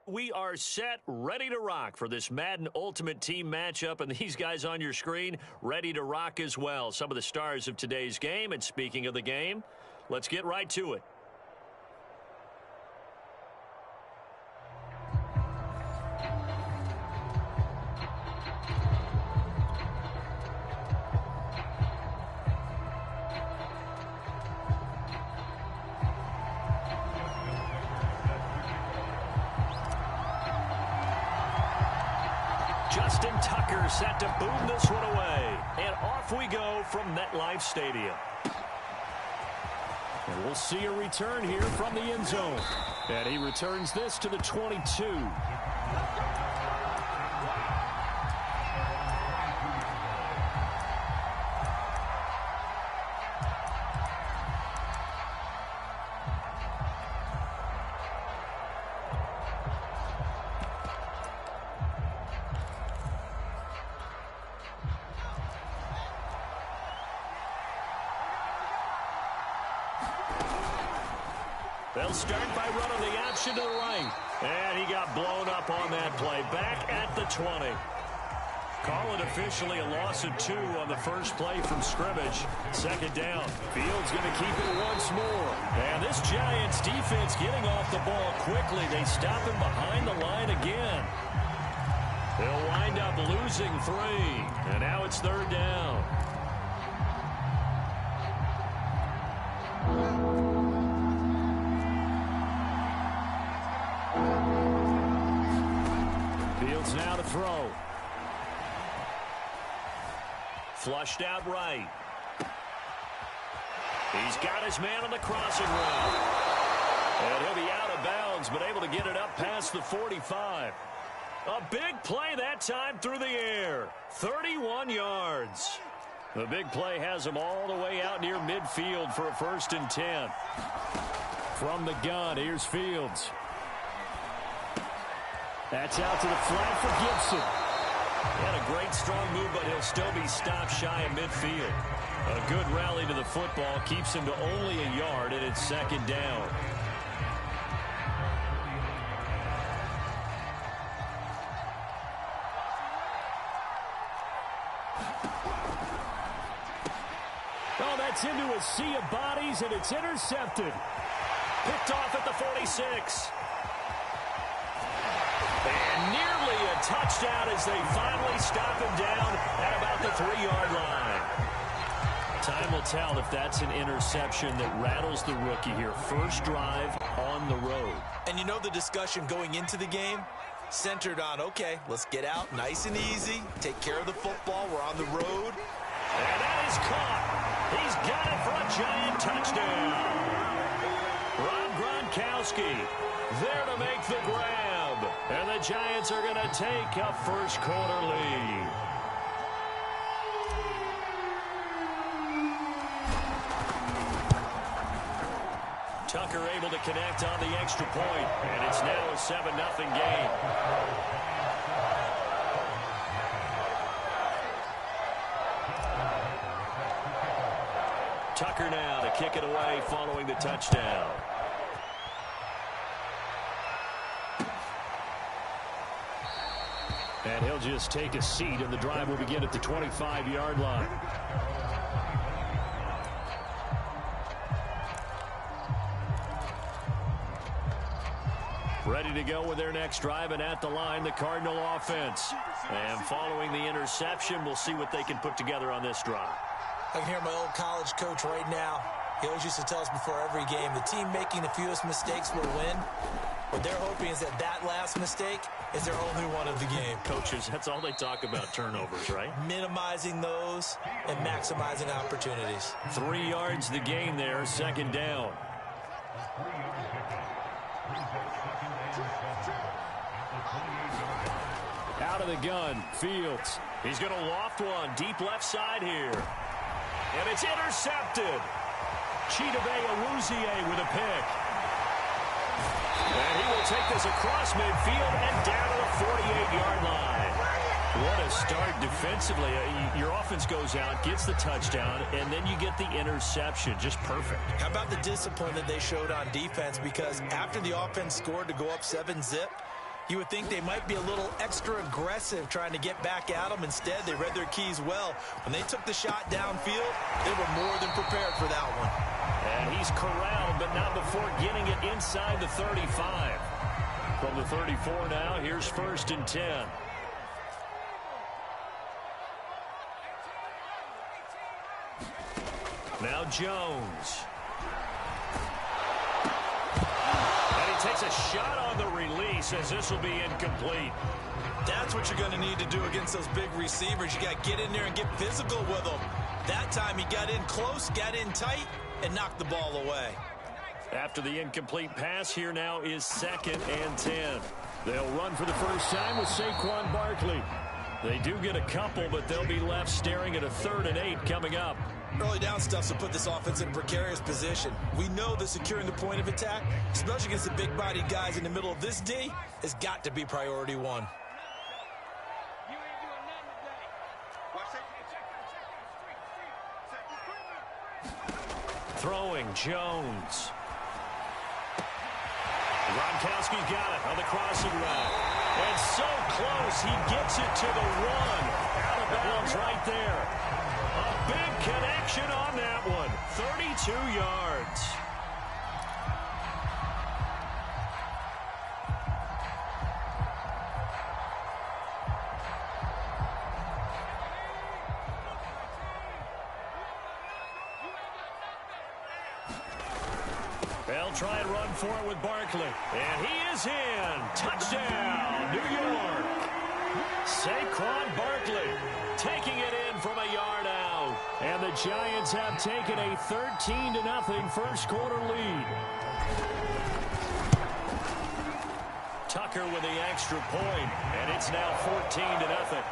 We are set, ready to rock for this Madden Ultimate Team matchup, and these guys on your screen ready to rock as well. Some of the stars of today's game, and speaking of the game, let's get right to it. Set to boom this one away. And off we go from MetLife Stadium. And we'll see a return here from the end zone. And he returns this to the 22. They'll start by running the option to the right. And he got blown up on that play. Back at the 20. Call it officially a loss of 2 on the first play from scrimmage. Second down. Fields going to keep it once more. And this Giants defense getting off the ball quickly. They stop him behind the line again. They'll wind up losing 3. And now it's third down. Fields now to throw. Flushed out right. He's got his man on the crossing route. And he'll be out of bounds, but able to get it up past the 45. A big play that time through the air. 31 yards. The big play has him all the way out near midfield for a 1st and 10. From the gun, here's Fields. That's out to the flat for Gibson. He had a great strong move, but he'll still be stopped shy of midfield. A good rally to the football keeps him to only a yard, and it's second down. Oh, that's into a sea of bodies, and it's intercepted. Picked off at the 46. And nearly a touchdown as they finally stop him down at about the 3-yard line. Time will tell if that's an interception that rattles the rookie here. First drive on the road. And you know the discussion going into the game? Centered on, okay, let's get out nice and easy, take care of the football, we're on the road. And that is caught. He's got it for a Giant touchdown. Rob Gronkowski there to make the grab. And the Giants are going to take a first-quarter lead. Tucker able to connect on the extra point, and it's now a 7-0 game. Tucker now to kick it away following the touchdown. And he'll just take a seat, and the drive will begin at the 25-yard line. Ready to go with their next drive, and at the line, the Cardinal offense. And following the interception, we'll see what they can put together on this drive. I can hear my old college coach right now. He always used to tell us before every game, the team making the fewest mistakes will win. What they're hoping is that that last mistake is their only one of the game. Coaches, that's all they talk about, turnovers, right? Minimizing those and maximizing opportunities. 3 yards the gain there, second down. Out of the gun, Fields. He's going to loft one deep left side here. And it's intercepted. Chidobe Awuzie with a pick. And he will take this across midfield and down to the 48-yard line. What a start defensively. Your offense goes out, gets the touchdown, and then you get the interception. Just perfect. How about the discipline that they showed on defense? Because after the offense scored to go up 7-0, You would think they might be a little extra aggressive trying to get back at them. Instead, they read their keys well. When they took the shot downfield, they were more than prepared for that one. And he's corralled, but not before getting it inside the 35. From the 34 now, here's 1st and 10. Now Jones. And he takes a shot on the release as this will be incomplete. That's what you're going to need to do against those big receivers. You got to get in there and get physical with them. That time he got in close, got in tight, and knocked the ball away. After the incomplete pass, here now is 2nd and 10. They'll run for the first time with Saquon Barkley. They do get a couple, but they'll be left staring at a 3rd and 8 coming up. Early down stuff to put this offense in a precarious position. We know that securing the point of attack, especially against the big-bodied guys in the middle of this D, has got to be priority one. Throwing, Jones. Gronkowski's got it on the crossing route. And so close, he gets it to the 1. Out of bounds right there. A big connection on that one. 32 yards. They'll try and run for it with Barkley. And he is in. Touchdown, New York. Saquon Barkley taking it in from a yard out. And the Giants have taken a 13-0 first quarter lead. Tucker with the extra point, and it's now 14-0.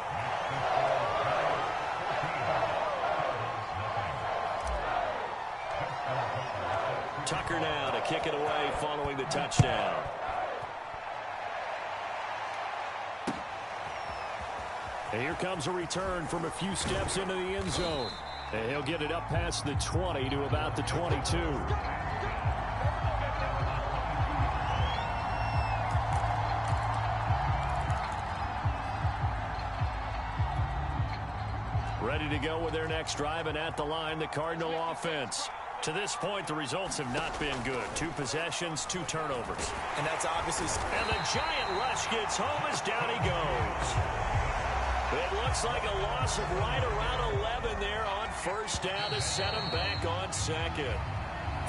Tucker now to kick it away following the touchdown. And here comes a return from a few steps into the end zone. And he'll get it up past the 20 to about the 22. Ready to go with their next drive, and at the line, the Cardinal offense. To this point, the results have not been good. 2 possessions, 2 turnovers. And that's obviously... And the giant rush gets home as down he goes. It looks like a loss of right around 11 there on first down to set him back on 2nd.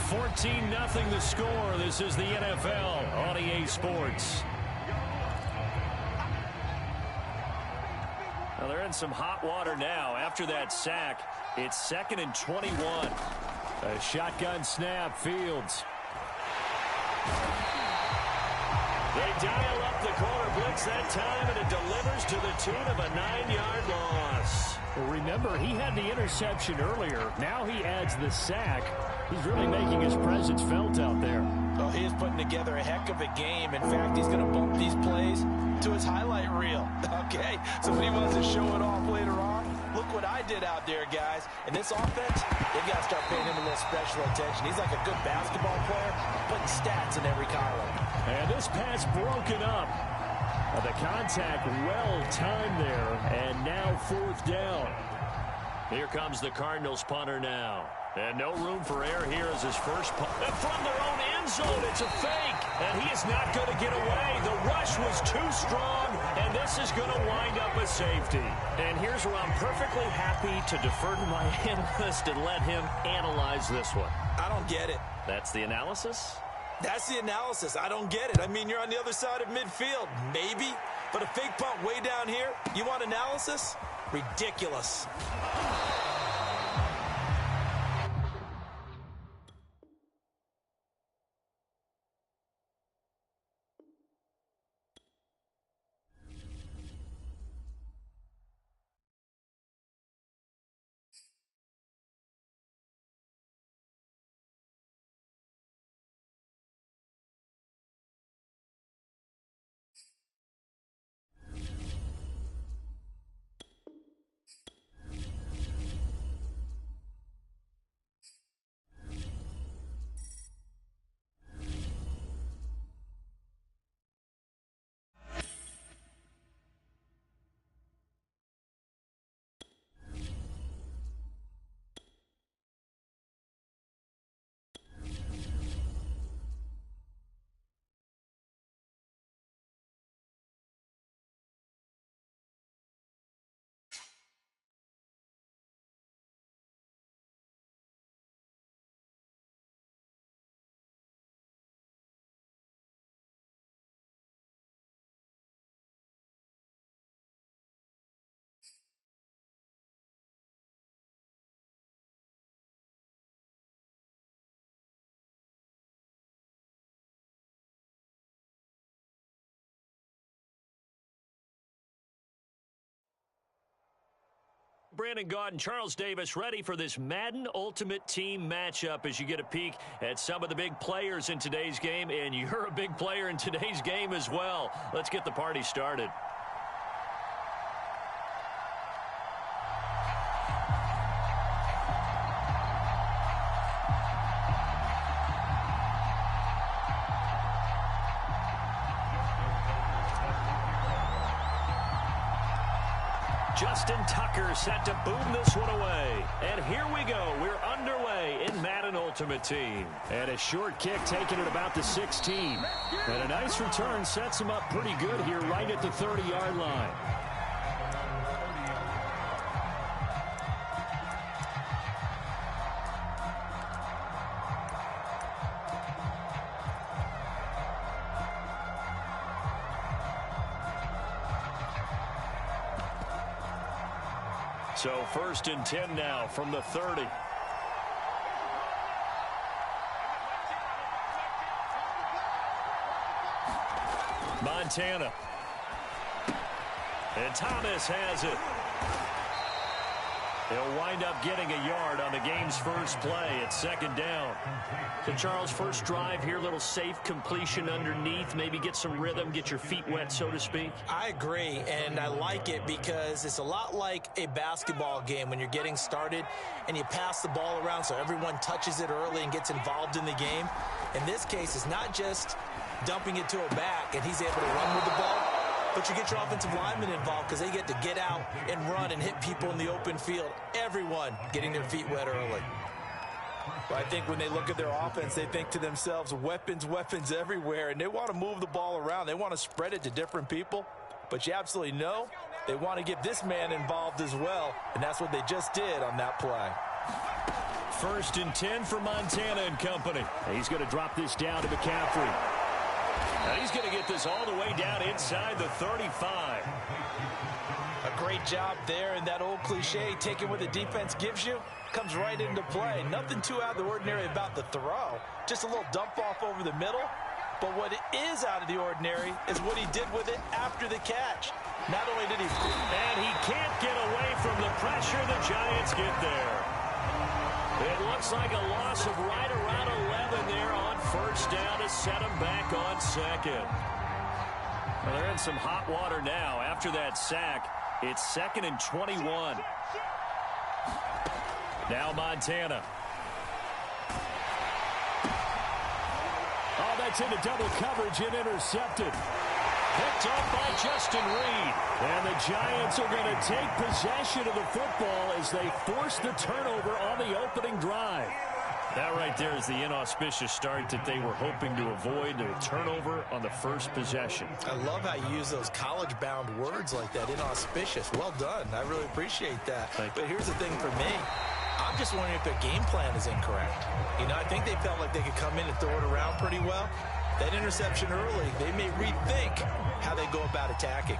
14-0 the score. This is the NFL on EA Sports. Well, they're in some hot water now. After that sack, it's 2nd and 21. A shotgun snap, Fields. They dial up the corner blitz that time, and it delivers to the tune of a 9-yard loss. Well, remember, he had the interception earlier. Now he adds the sack. He's really making his presence felt out there. Oh, he is putting together a heck of a game. In fact, he's going to bump these plays to his highlight reel. Okay, so when he wants to show it off later on, look what I did out there, guys. In this offense, they've got to start paying him a little special attention. He's like a good basketball player, putting stats in every column. And this pass broken up. The contact well-timed there, and now 4th down. Here comes the Cardinals punter now. And no room for error here as his first punt. And from their own end zone, it's a fake. And he is not going to get away. The rush was too strong, and this is going to wind up a safety. And here's where I'm perfectly happy to defer to my analyst and let him analyze this one. I don't get it. That's the analysis? That's the analysis. I don't get it. I mean, you're on the other side of midfield. Maybe. But a fake punt way down here, you want analysis? Ridiculous. Brandon Gaud and Charles Davis ready for this Madden Ultimate Team matchup as you get a peek at some of the big players in today's game, and you're a big player in today's game as well. Let's get the party started. Justin Tucker set to boom this one away. And here we go. We're underway in Madden Ultimate Team. And a short kick taken at about the 16. And a nice return sets him up pretty good here right at the 30-yard line. So 1st and 10 now from the 30. Montana. And Thomas has it. He'll wind up getting a yard on the game's first play. It's 2nd down. So, Charles, first drive here, little safe completion underneath. Maybe get some rhythm, get your feet wet, so to speak. I agree, and I like it because it's a lot like a basketball game when you're getting started and you pass the ball around so everyone touches it early and gets involved in the game. In this case, it's not just dumping it to a back and he's able to run with the ball, but you get your offensive linemen involved because they get to get out and run and hit people in the open field. Everyone getting their feet wet early. But I think when they look at their offense, they think to themselves, weapons, weapons everywhere, and they want to move the ball around. They want to spread it to different people. But you absolutely know they want to get this man involved as well, and that's what they just did on that play. 1st and 10 for Montana and company. He's going to drop this down to McCaffrey. Now he's going to get this all the way down inside the 35. A great job there, and that old cliche, taking what the defense gives you, comes right into play. Nothing too out of the ordinary about the throw. Just a little dump off over the middle. But what is out of the ordinary is what he did with it after the catch. Not only did he... And he can't get away from the pressure. The Giants get there. It looks like a loss of right around 11 there on 1st down to set him back on 2nd. Well, they're in some hot water now. After that sack, it's 2nd and 21. Now Montana. Oh, that's into double coverage and intercepted. Picked up by Justin Reed. And the Giants are going to take possession of the football as they force the turnover on the opening drive. That right there is the inauspicious start that they were hoping to avoid, the turnover on the first possession. I love how you use those college-bound words like that, inauspicious. Well done. I really appreciate that. But here's the thing for me. I'm just wondering if their game plan is incorrect. You know, I think they felt like they could come in and throw it around pretty well. That interception early, they may rethink how they go about attacking.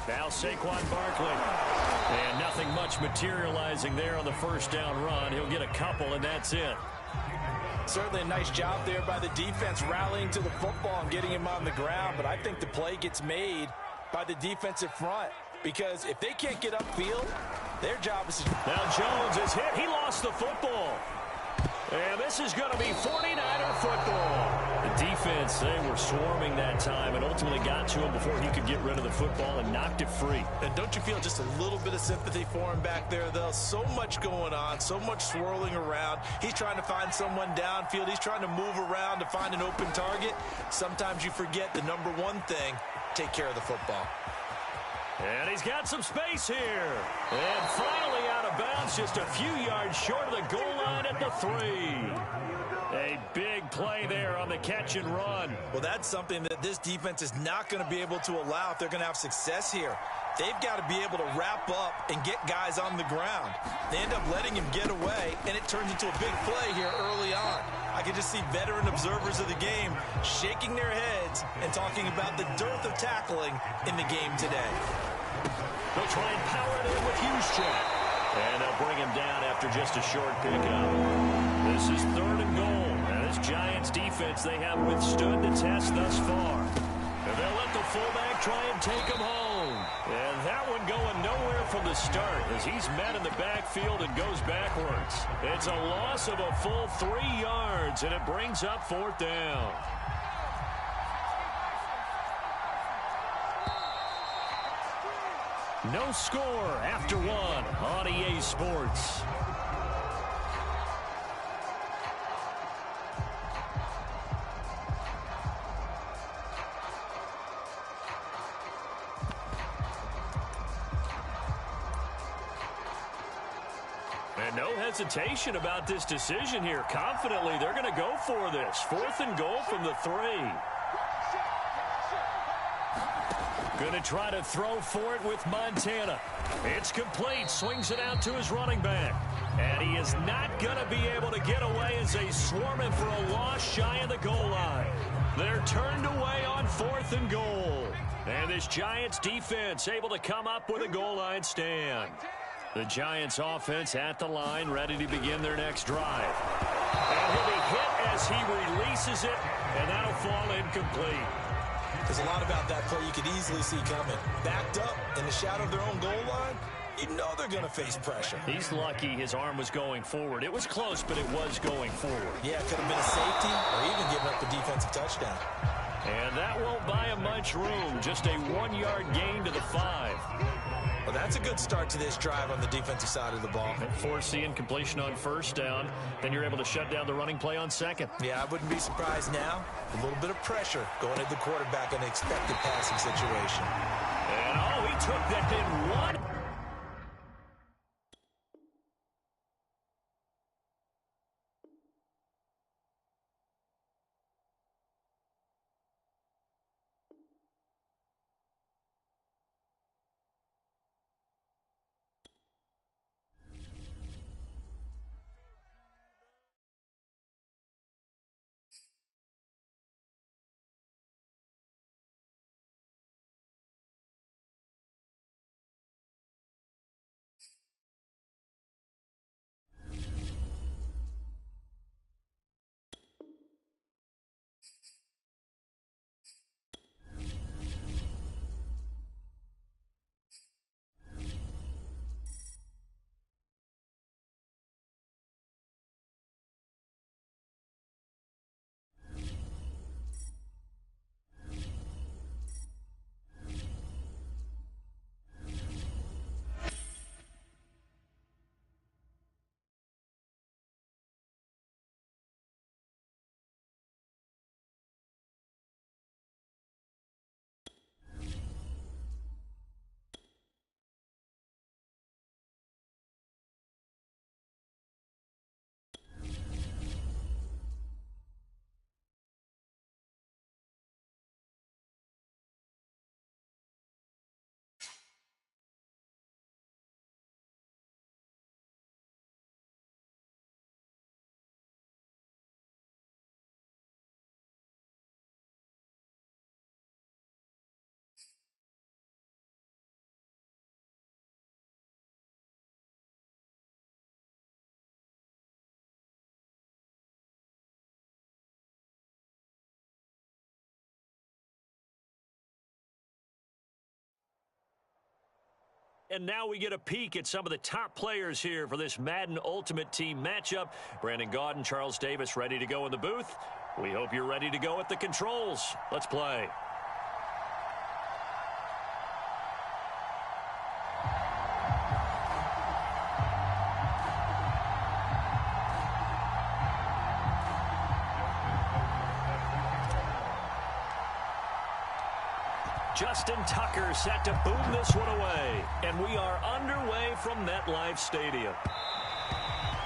Now Saquon Barkley. And nothing much materializing there on the 1st down run. He'll get a couple, and that's it. Certainly a nice job there by the defense rallying to the football and getting him on the ground. But I think the play gets made by the defensive front because if they can't get upfield, their job is to... Now Jones is hit. He lost the football. And this is going to be 49er football. The defense, they were swarming that time and ultimately got to him before he could get rid of the football and knocked it free. And don't you feel just a little bit of sympathy for him back there, though? So much going on, so much swirling around. He's trying to find someone downfield. He's trying to move around to find an open target. Sometimes you forget the number one thing, take care of the football. And he's got some space here. And finally out of bounds, just a few yards short of the goal line at the 3. A big play there on the catch and run. Well, that's something that this defense is not going to be able to allow if they're going to have success here. They've got to be able to wrap up and get guys on the ground. They end up letting him get away, and it turns into a big play here early on. I can just see veteran observers of the game shaking their heads and talking about the dearth of tackling in the game today. They'll try and power it in with Juszczyk. And they'll bring him down after just a short pickup. This is 3rd and goal. And this Giants defense, they have withstood the test thus far. And they'll let the fullback try and take him home. And that one going nowhere from the start as he's met in the backfield and goes backwards. It's a loss of a full 3 yards, and it brings up 4th down. No score after 1 on EA Sports. And no hesitation about this decision here. Confidently, they're going to go for this. 4th and goal from the 3. Going to try to throw for it with Montana. It's complete. Swings it out to his running back. And he is not going to be able to get away as they swarm him for a loss shy of the goal line. They're turned away on 4th and goal. And this Giants defense able to come up with a goal line stand. The Giants offense at the line, ready to begin their next drive. And he'll be hit as he releases it, and that'll fall incomplete. There's a lot about that play you could easily see coming. Backed up in the shadow of their own goal line, you know they're going to face pressure. He's lucky his arm was going forward. It was close, but it was going forward. Yeah, it could have been a safety or even giving up the defensive touchdown. And that won't buy him much room. Just a 1-yard gain to the 5. Well, that's a good start to this drive on the defensive side of the ball. Force the incompletion on 1st down. Then you're able to shut down the running play on 2nd. Yeah, I wouldn't be surprised now. A little bit of pressure going at the quarterback in an expected passing situation. And, he took that in 1. And now we get a peek at some of the top players here for this Madden Ultimate Team matchup. Brandon Gaudin, Charles Davis ready to go in the booth. We hope you're ready to go at the controls. Let's play. Justin Tucker set to boom this one away. And we are underway from MetLife Stadium.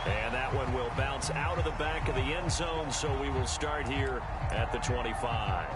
And that one will bounce out of the back of the end zone, so we will start here at the 25.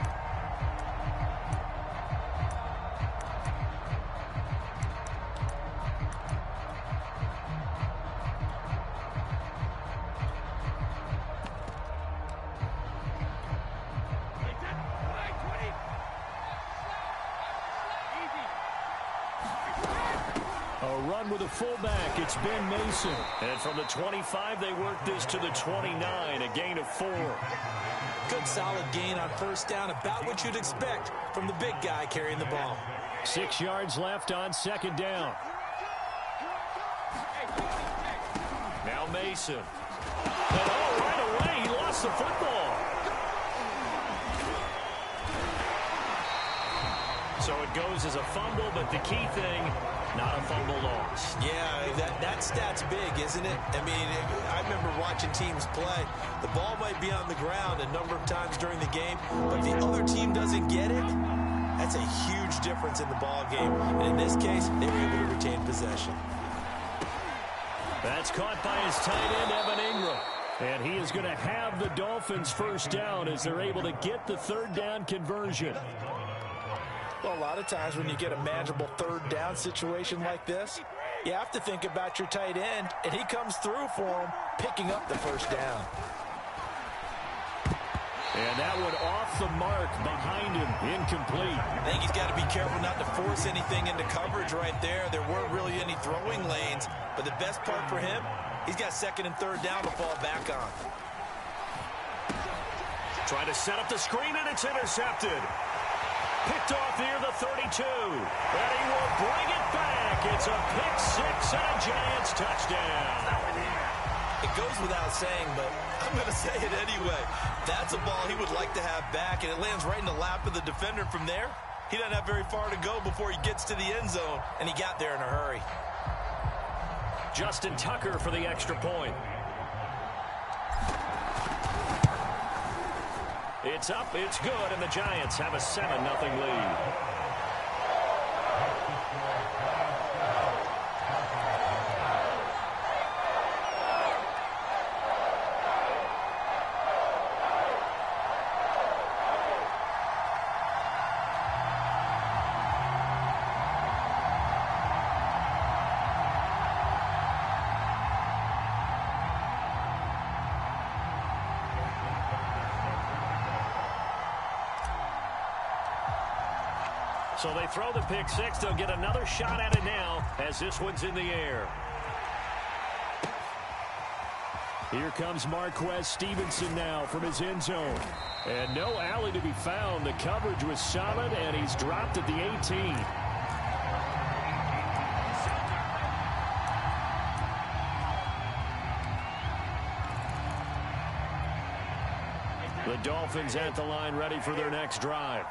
A run with a fullback. It's Ben Mason. And from the 25, they work this to the 29, a gain of 4. Good solid gain on first down, about what you'd expect from the big guy carrying the ball. 6 yards left on second down. Now Mason. And right away, he lost the football. So it goes as a fumble, but the key thing, not a fumble loss. Yeah, that stat's big, isn't it? I mean, I remember watching teams play. The ball might be on the ground a number of times during the game, but if the other team doesn't get it, that's a huge difference in the ball game. And in this case, they were able to retain possession. That's caught by his tight end, Evan Ingram. And he is going to have the Dolphins first down as they're able to get the third down conversion. Well, a lot of times when you get a manageable third down situation like this, you have to think about your tight end, and he comes through for him, picking up the first down. And that one off the mark behind him, incomplete. I think he's got to be careful not to force anything into coverage right there. There weren't really any throwing lanes, but the best part for him, he's got second and third down to fall back on. Trying to set up the screen, and it's intercepted. Picked off near the 32. And he will bring it back. It's a pick six and a Giants touchdown. It goes without saying, but I'm going to say it anyway. That's a ball he would like to have back, and it lands right in the lap of the defender from there. He doesn't have very far to go before he gets to the end zone, and he got there in a hurry. Justin Tucker for the extra point. It's up, it's good, and the Giants have a 7-0 lead. So they throw the pick six. They'll get another shot at it now as this one's in the air. Here comes Marquez Stevenson now from his end zone. And no alley to be found. The coverage was solid, and he's dropped at the 18. The Dolphins at the line ready for their next drive.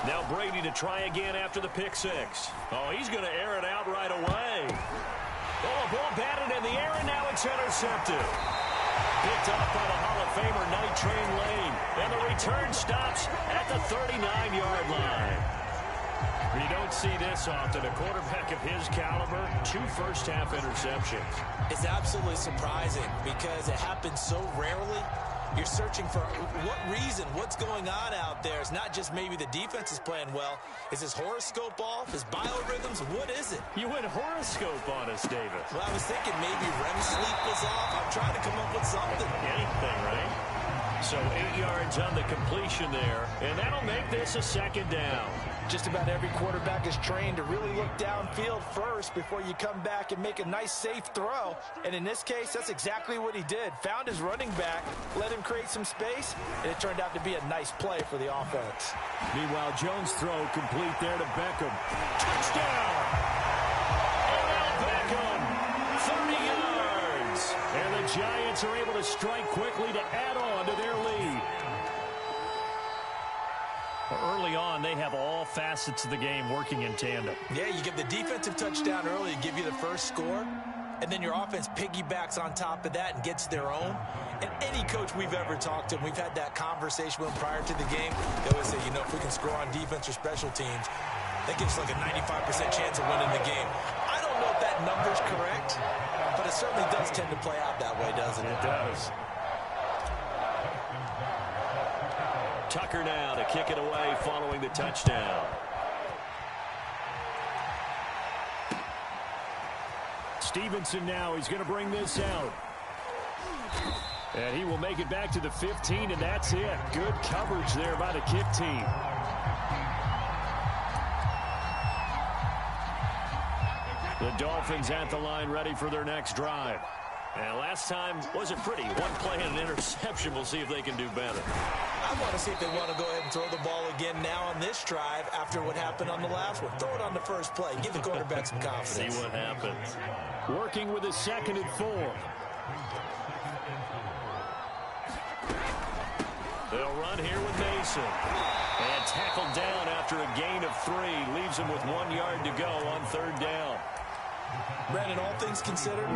Now Brady to try again after the pick six. Oh, he's going to air it out right away. Oh, a ball batted in the air, and now it's intercepted. Picked up by the Hall of Famer Night Train Lane. And the return stops at the 39-yard line. You don't see this often. A quarterback of his caliber, 2 first-half interceptions. It's absolutely surprising because it happens so rarely. You're searching for what reason, what's going on out there. It's not just maybe the defense is playing well. Is his horoscope off? His biorhythms? What is it? You went horoscope on us, David. Well, I was thinking maybe REM sleep was off. I'm trying to come up with something. Anything, right? So 8 yards on the completion there, and that'll make this a second down. Just about every quarterback is trained to really look downfield first before you come back and make a nice, safe throw. And in this case, that's exactly what he did. Found his running back, let him create some space, and it turned out to be a nice play for the offense. Meanwhile, Jones' throw complete there to Beckham. Touchdown! Odell Beckham, 30 yards. And the Giants are able to strike quickly to add on to their lead. Early on, they have all facets of the game working in tandem. Yeah, you give the defensive touchdown early, give you the first score, and then your offense piggybacks on top of that and gets their own. And any coach we've ever talked to, and we've had that conversation with them prior to the game, they always say, you know, if we can score on defense or special teams, that gives like a 95% chance of winning the game. I don't know if that number's correct, but it certainly does tend to play out that way, doesn't it? It does. Tucker now to kick it away following the touchdown. Stevenson now, he's going to bring this out. And he will make it back to the 15, and that's it. Good coverage there by the kick team. The Dolphins at the line ready for their next drive. And last time wasn't pretty. One play and an interception. We'll see if they can do better. I want to see if they want to go ahead and throw the ball again now on this drive after what happened on the last one. Throw it on the first play. Give the quarterback some confidence. See what happens. Working with a 2nd and 4. They'll run here with Mason. And tackled down after a gain of 3. Leaves him with 1 yard to go on 3rd down. Brandon, all things considered,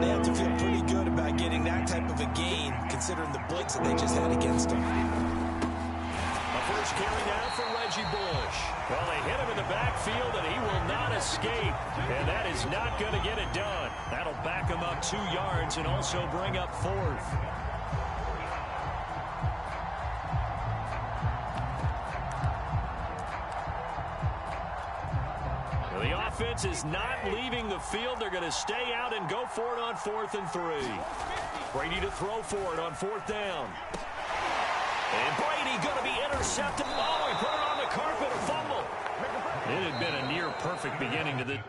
they have to feel pretty good about getting that type of a gain, considering the blitz that they just had against them. A first carry now for Reggie Bush. Well, they hit him in the backfield, and he will not escape. And that is not going to get it done. That'll back him up 2 yards and also bring up 4th. The offense is not leaving the field. They're going to stay out and go for it on 4th and 3. Brady to throw for it on 4th down. And Brady going to be intercepted. Oh, he put it on the carpet, a fumble. It had been a near-perfect beginning to the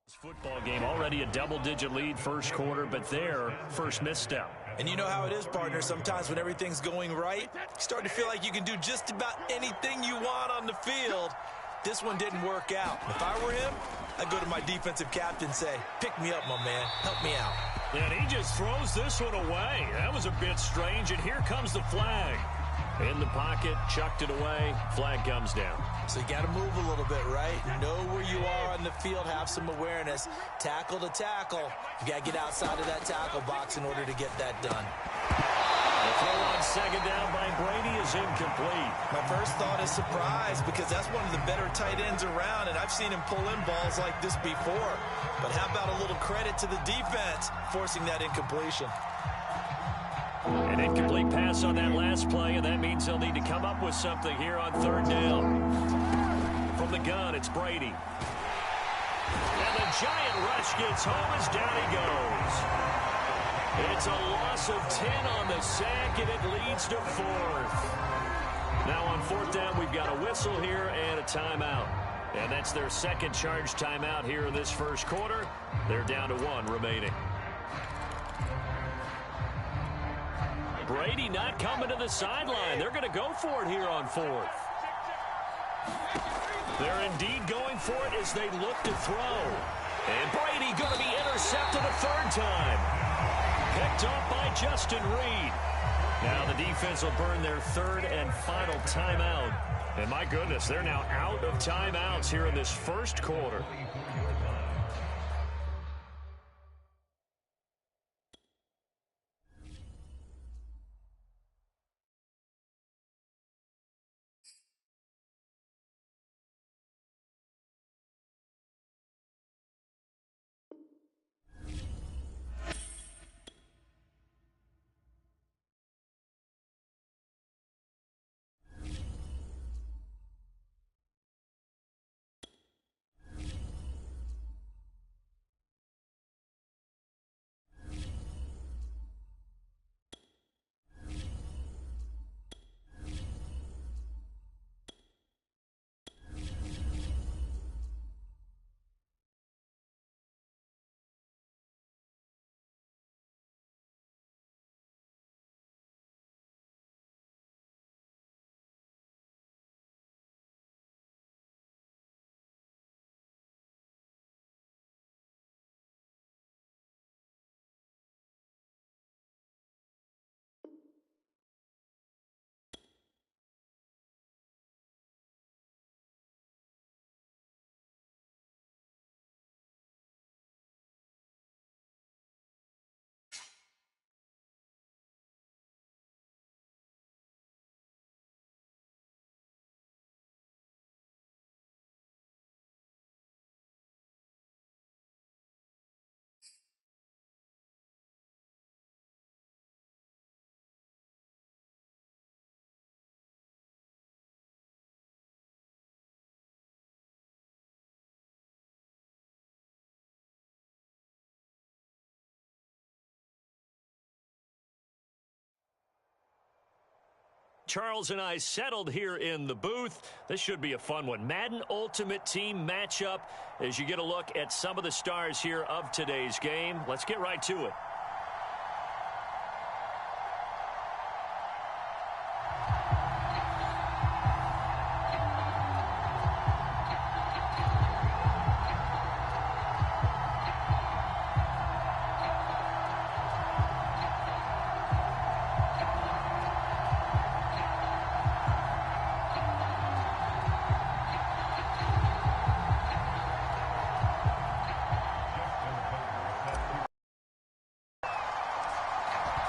football game. Already a double-digit lead first quarter, but their first misstep. And you know how it is, partner. Sometimes when everything's going right, you start to feel like you can do just about anything you want on the field. This one didn't work out. If I were him, I'd go to my defensive captain and say, pick me up, my man. Help me out. And he just throws this one away. That was a bit strange, and here comes the flag. In the pocket, chucked it away, flag comes down. So you got to move a little bit, right? Know where you are on the field, have some awareness. Tackle to tackle. You got to get outside of that tackle box in order to get that done. The throw on 2nd down by Brady is incomplete. My first thought is surprise because that's one of the better tight ends around, and I've seen him pull in balls like this before. But how about a little credit to the defense forcing that incompletion? An incomplete pass on that last play, and that means they'll need to come up with something here on 3rd down. From the gun, it's Brady. And the giant rush gets home as down he goes. It's a loss of 10 on the sack, and it leads to 4th. Now on 4th down, we've got a whistle here and a timeout. And that's their second charge timeout here in this first quarter. They're down to 1 remaining. Brady not coming to the sideline. They're going to go for it here on 4th. They're indeed going for it as they look to throw. And Brady going to be intercepted a 3rd time. Picked up by Justin Reed. Now the defense will burn their 3rd and final timeout. And my goodness, they're now out of timeouts here in this first quarter. Charles and I settled here in the booth. This should be a fun one. Madden Ultimate Team matchup as you get a look at some of the stars here of today's game. Let's get right to it.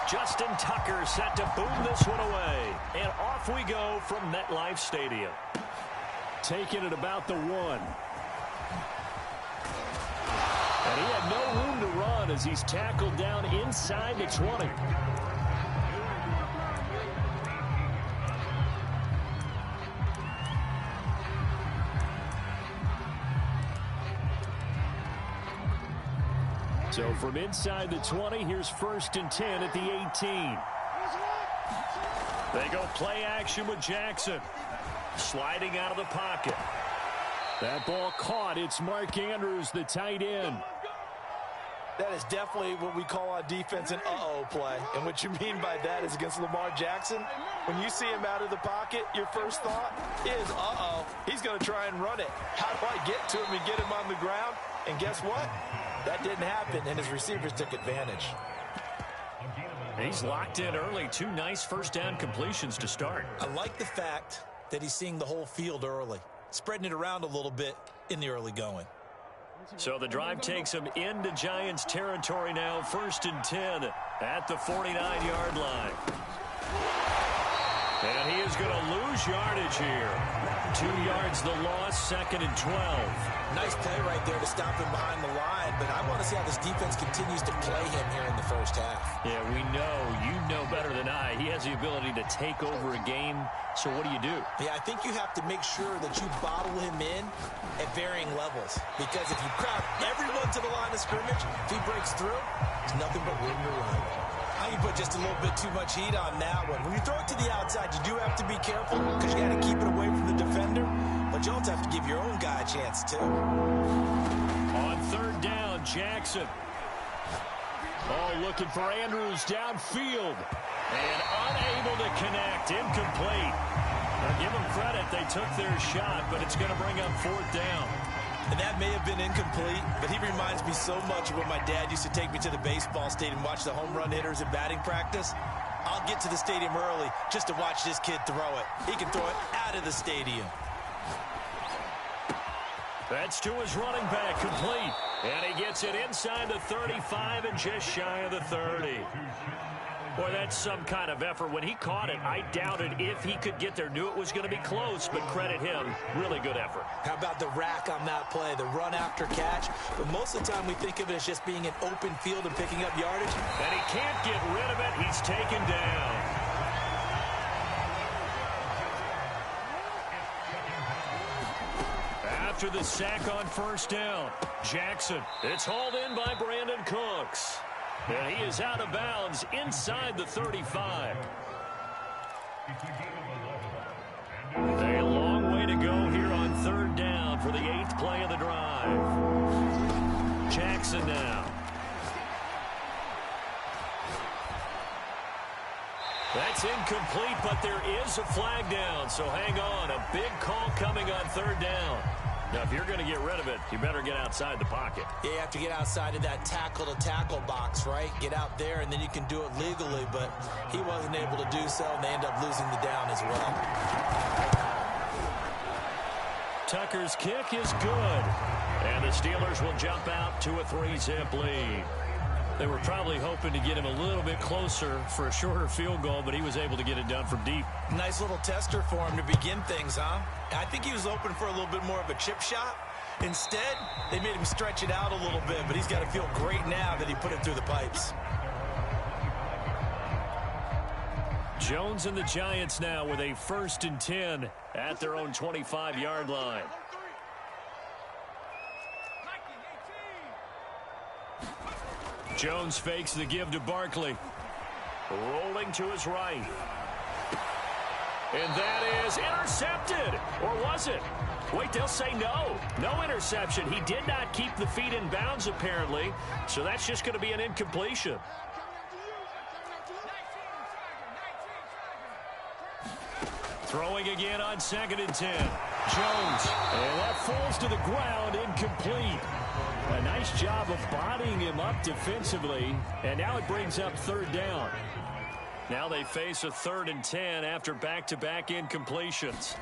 Justin Tucker set to boom this one away. And off we go from MetLife Stadium. Taking it about the 1. And he had no room to run as he's tackled down inside the 20. So from inside the 20, here's 1st and 10 at the 18. They go play action with Jackson. Sliding out of the pocket. That ball caught. It's Mark Andrews, the tight end. That is definitely what we call on defense an uh-oh play. And what you mean by that is against Lamar Jackson, when you see him out of the pocket, your first thought is, uh-oh, he's going to try and run it. How do I get to him and get him on the ground? And guess what? That didn't happen, and his receivers took advantage. He's locked in early. 2 nice first down completions to start. I like the fact that he's seeing the whole field early, spreading it around a little bit in the early going. So the drive takes him into Giants territory now. 1st and 10 at the 49-yard line. And he is going to lose yardage here. 2 yards the loss, 2nd and 12. Nice play right there to stop him behind the line, but I want to see how this defense continues to play him here in the first half. Yeah, we know. You know better than I. He has the ability to take over a game. So what do you do? Yeah, I think you have to make sure that you bottle him in at varying levels. Because if you crowd everyone to the line of scrimmage, if he breaks through, there's nothing but room to run. You put just a little bit too much heat on that one. When you throw it to the outside, you do have to be careful because you got to keep it away from the defender. But you also have to give your own guy a chance, too. On 3rd down, Jackson. Oh, looking for Andrews downfield. And unable to connect. Incomplete. Now, give them credit. They took their shot, but it's going to bring up 4th down. And that may have been incomplete, but he reminds me so much of when my dad used to take me to the baseball stadium and watch the home run hitters in batting practice. I'll get to the stadium early just to watch this kid throw it. He can throw it out of the stadium. That's to his running back, complete. And he gets it inside the 35 and just shy of the 30. Boy, that's some kind of effort. When he caught it, I doubted if he could get there. Knew it was going to be close, but credit him. Really good effort. How about the rack on that play, the run after catch? But most of the time we think of it as just being an open field and picking up yardage. And he can't get rid of it. He's taken down. After the sack on 1st down, Jackson. It's hauled in by Brandon Cooks. And he is out of bounds inside the 35. A long way to go here on 3rd down for the 8th play of the drive. Jackson now. That's incomplete, but there is a flag down, so hang on. A big call coming on 3rd down. Now, if you're going to get rid of it, you better get outside the pocket. Yeah, you have to get outside of that tackle-to-tackle box, right? Get out there, and then you can do it legally, but he wasn't able to do so, and they end up losing the down as well. Tucker's kick is good, and the Steelers will jump out to a 3-zip lead. They were probably hoping to get him a little bit closer for a shorter field goal, but he was able to get it done from deep. Nice little tester for him to begin things, huh? I think he was open for a little bit more of a chip shot. Instead, they made him stretch it out a little bit, but he's got to feel great now that he put it through the pipes. Jones and the Giants now with a 1st and 10 at their own 25-yard line. Jones fakes the give to Barkley. Rolling to his right. And that is intercepted. Or was it? Wait, they'll say no. No interception. He did not keep the feet in bounds, apparently. So that's just going to be an incompletion. Throwing again on 2nd and 10. Jones. And that falls to the ground, incomplete. A nice job of bodying him up defensively. And now it brings up 3rd down. Now they face a 3rd and 10 after back-to-back incompletions.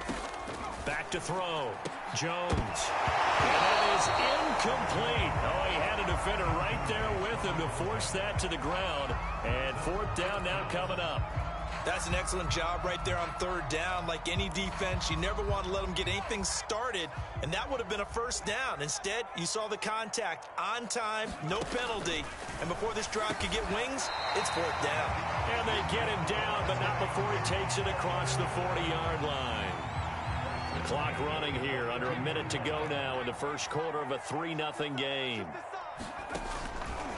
Back to throw. Jones. And that is incomplete. Oh, he had a defender right there with him to force that to the ground. And 4th down now coming up. That's an excellent job right there on 3rd down. Like any defense, you never want to let them get anything started, and that would have been a 1st down. Instead, you saw the contact on time, no penalty, and before this drive could get wings, it's 4th down. And they get him down, but not before he takes it across the 40-yard line. The clock running here, under a minute to go now in the first quarter of a 3-0 game.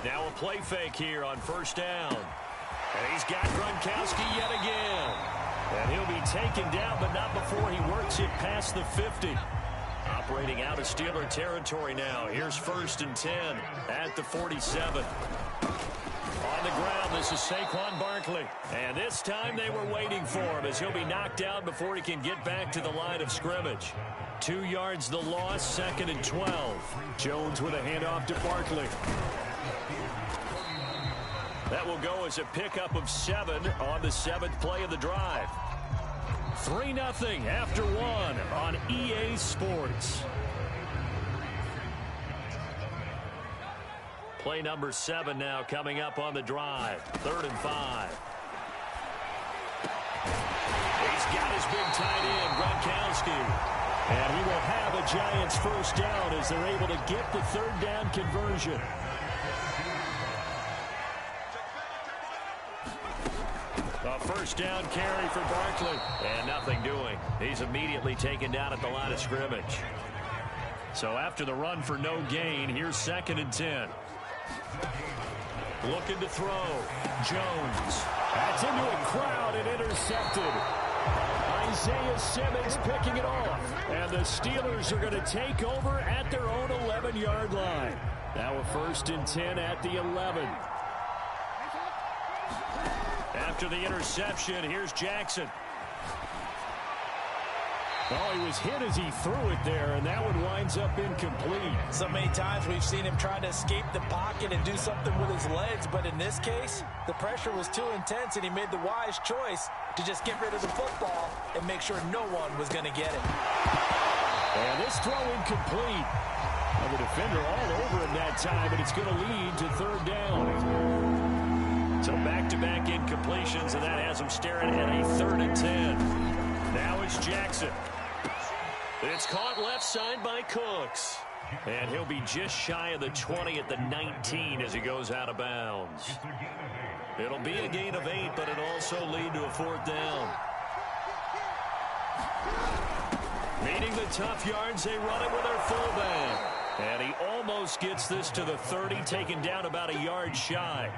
Now a play fake here on 1st down. And he's got Gronkowski yet again. And he'll be taken down, but not before he works it past the 50. Operating out of Steeler territory now. Here's 1st and 10 at the 47. On the ground, this is Saquon Barkley. And this time they were waiting for him as he'll be knocked down before he can get back to the line of scrimmage. 2 yards the loss, 2nd and 12. Jones with a handoff to Barkley. That will go as a pickup of 7 on the 7th play of the drive. 3-0 after 1 on EA Sports. Play number 7 now coming up on the drive. 3rd and 5. He's got his big tight end, Gronkowski. And he will have a Giants 1st down as they're able to get the 3rd down conversion. A 1st down carry for Barkley. And nothing doing. He's immediately taken down at the line of scrimmage. So after the run for no gain, here's 2nd and 10. Looking to throw. Jones. That's into a crowd and intercepted. Isaiah Simmons picking it off. And the Steelers are going to take over at their own 11-yard line. Now a 1st and 10 at the 11. After the interception, here's Jackson. Oh, he was hit as he threw it there, and that one winds up incomplete. So many times we've seen him try to escape the pocket and do something with his legs, but in this case, the pressure was too intense, and he made the wise choice to just get rid of the football and make sure no one was going to get it. And this throw incomplete. And the defender all over him that time, and it's going to lead to 3rd down. So back-to-back incompletions, and that has him staring at a 3rd and 10. Now it's Jackson. It's caught left side by Cooks. And he'll be just shy of the 20 at the 19 as he goes out of bounds. It'll be a gain of 8, but it'll also lead to a 4th down. Meeting the tough yards, they run it with their fullback. And he almost gets this to the 30, taken down about a yard shy.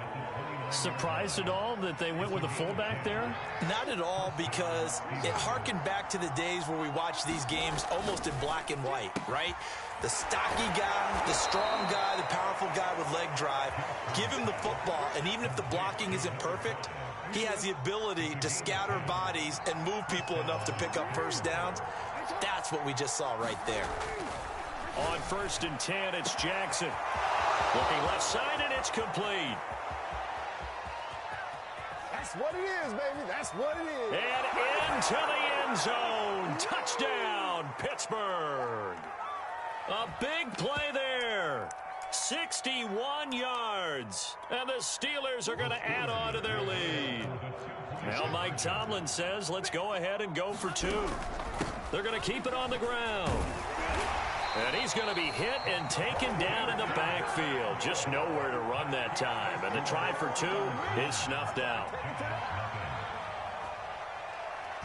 Surprised at all that they went with a fullback there? Not at all, because it harkened back to the days where we watched these games almost in black and white, right? The stocky guy, the strong guy, the powerful guy with leg drive. Give him the football, and even if the blocking isn't perfect, he has the ability to scatter bodies and move people enough to pick up 1st downs. That's what we just saw right there. On 1st and 10, it's Jackson. Looking left side, and it's complete. That's what it is, baby. That's what it is. And into the end zone. Touchdown, Pittsburgh. A big play there. 61 yards. And the Steelers are going to add on to their lead. Now Mike Tomlin says, let's go ahead and go for 2. They're going to keep it on the ground. And he's going to be hit and taken down in the backfield. Just nowhere to run that time. And the try for 2 is snuffed out.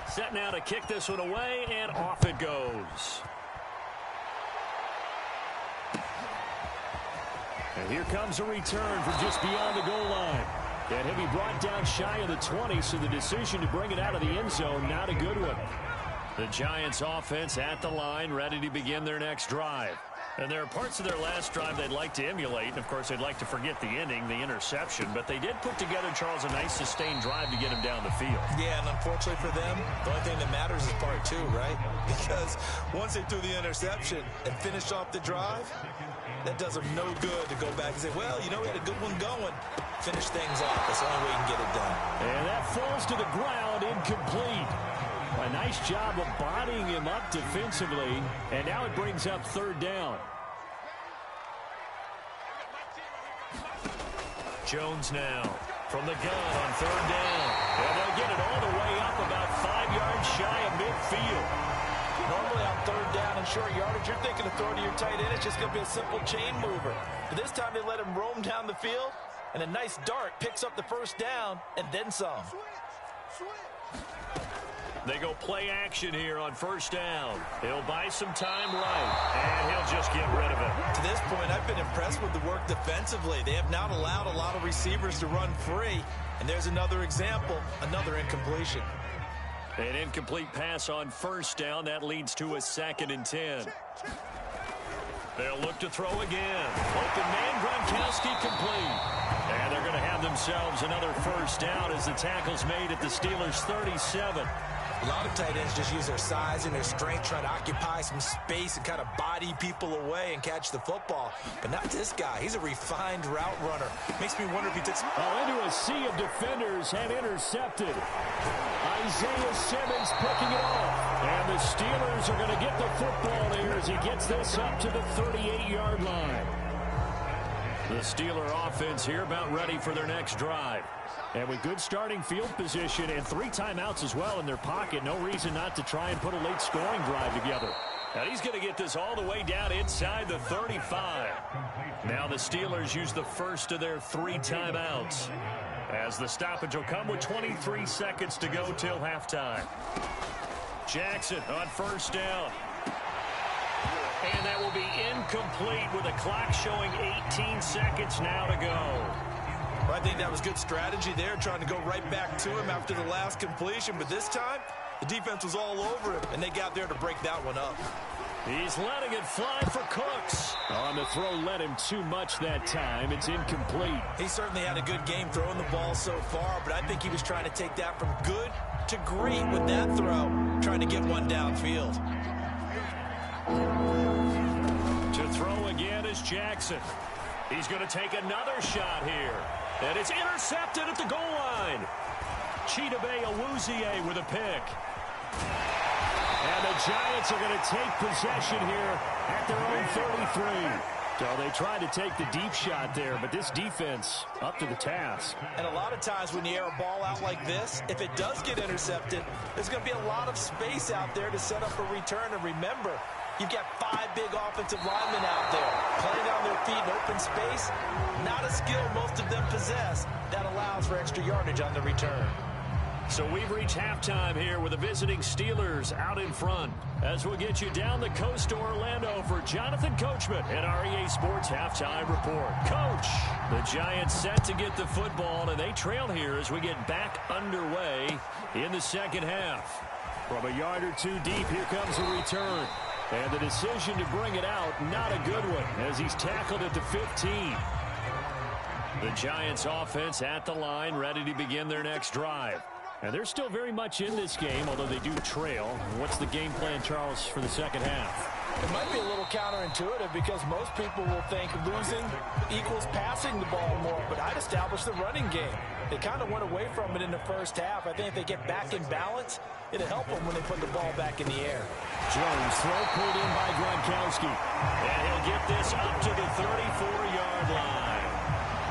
Set now to kick this one away, and off it goes. And here comes a return from just beyond the goal line. And he'll be brought down shy of the 20, so the decision to bring it out of the end zone, not a good one. The Giants offense at the line, ready to begin their next drive. And there are parts of their last drive they'd like to emulate. And, of course, they'd like to forget the inning, the interception. But they did put together, Charles, a nice sustained drive to get him down the field. Yeah, and unfortunately for them, the only thing that matters is part two, right? Because once they threw the interception and finished off the drive, that does them no good to go back and say, well, you know, we had a good one going. Finish things off. That's the only way you can get it done. And that falls to the ground, incomplete. A nice job of bodying him up defensively, and now it brings up third down. Jones now from the gun on third down. And they'll get it all the way up about 5 yards shy of midfield. Normally on third down and short yardage, you're thinking of throwing to your tight end. It's just going to be a simple chain mover. But this time they let him roam down the field, and a nice dart picks up the first down and then some. They go play action here on first down. He'll buy some time right, and he'll just get rid of it. To this point, I've been impressed with the work defensively. They have not allowed a lot of receivers to run free. And there's another example, another incompletion. An incomplete pass on first down. That leads to a 2nd and 10. They'll look to throw again. Open man, Gronkowski complete. And they're going to have themselves another first down as the tackle's made at the Steelers' 37. A lot of tight ends just use their size and their strength, try to occupy some space and kind of body people away and catch the football. But not this guy. He's a refined route runner. Makes me wonder if he takes... Into a sea of defenders and intercepted. Isaiah Simmons picking it off. And the Steelers are going to get the football here as he gets this up to the 38-yard line. The Steeler offense here about ready for their next drive. And with good starting field position and 3 timeouts as well in their pocket, no reason not to try and put a late scoring drive together. And he's going to get this all the way down inside the 35. Now the Steelers use the first of their 3 timeouts, as the stoppage will come with 23 seconds to go till halftime. Jackson on first down. And that will be incomplete with the clock showing 18 seconds now to go. Well, I think that was good strategy there, trying to go right back to him after the last completion. But this time, the defense was all over him, and they got there to break that one up. He's letting it fly for Cooks. On the throw, let him too much that time. It's incomplete. He certainly had a good game throwing the ball so far, but I think he was trying to take that from good to great with that throw, trying to get one downfield. To throw again is Jackson. He's going to take another shot here. And it's intercepted at the goal line. Chidobe Awuzie with a pick. And the Giants are going to take possession here at their own 33. So they tried to take the deep shot there, but this defense up to the task. And a lot of times when you air a ball out like this, if it does get intercepted, there's going to be a lot of space out there to set up a return. And remember, you've got 5 big offensive linemen out there playing on their feet in open space. Not a skill most of them possess that allows for extra yardage on the return. So we've reached halftime here with the visiting Steelers out in front. As we'll get you down the coast to Orlando for Jonathan Coachman and our EA Sports Halftime Report. Coach, the Giants set to get the football, and they trail here as we get back underway in the second half. From a yard or 2 deep, here comes the return. And the decision to bring it out, not a good one, as he's tackled at the 15. The Giants offense at the line, ready to begin their next drive. And they're still very much in this game, although they do trail. What's the game plan, Charles, for the second half? It might be a little counterintuitive because most people will think losing equals passing the ball more, but I'd establish the running game. They kind of went away from it in the first half. I think if they get back in balance, it'll help them when they put the ball back in the air. Jones, throw pulled in by Gronkowski. And he'll get this up to the 34-yard line.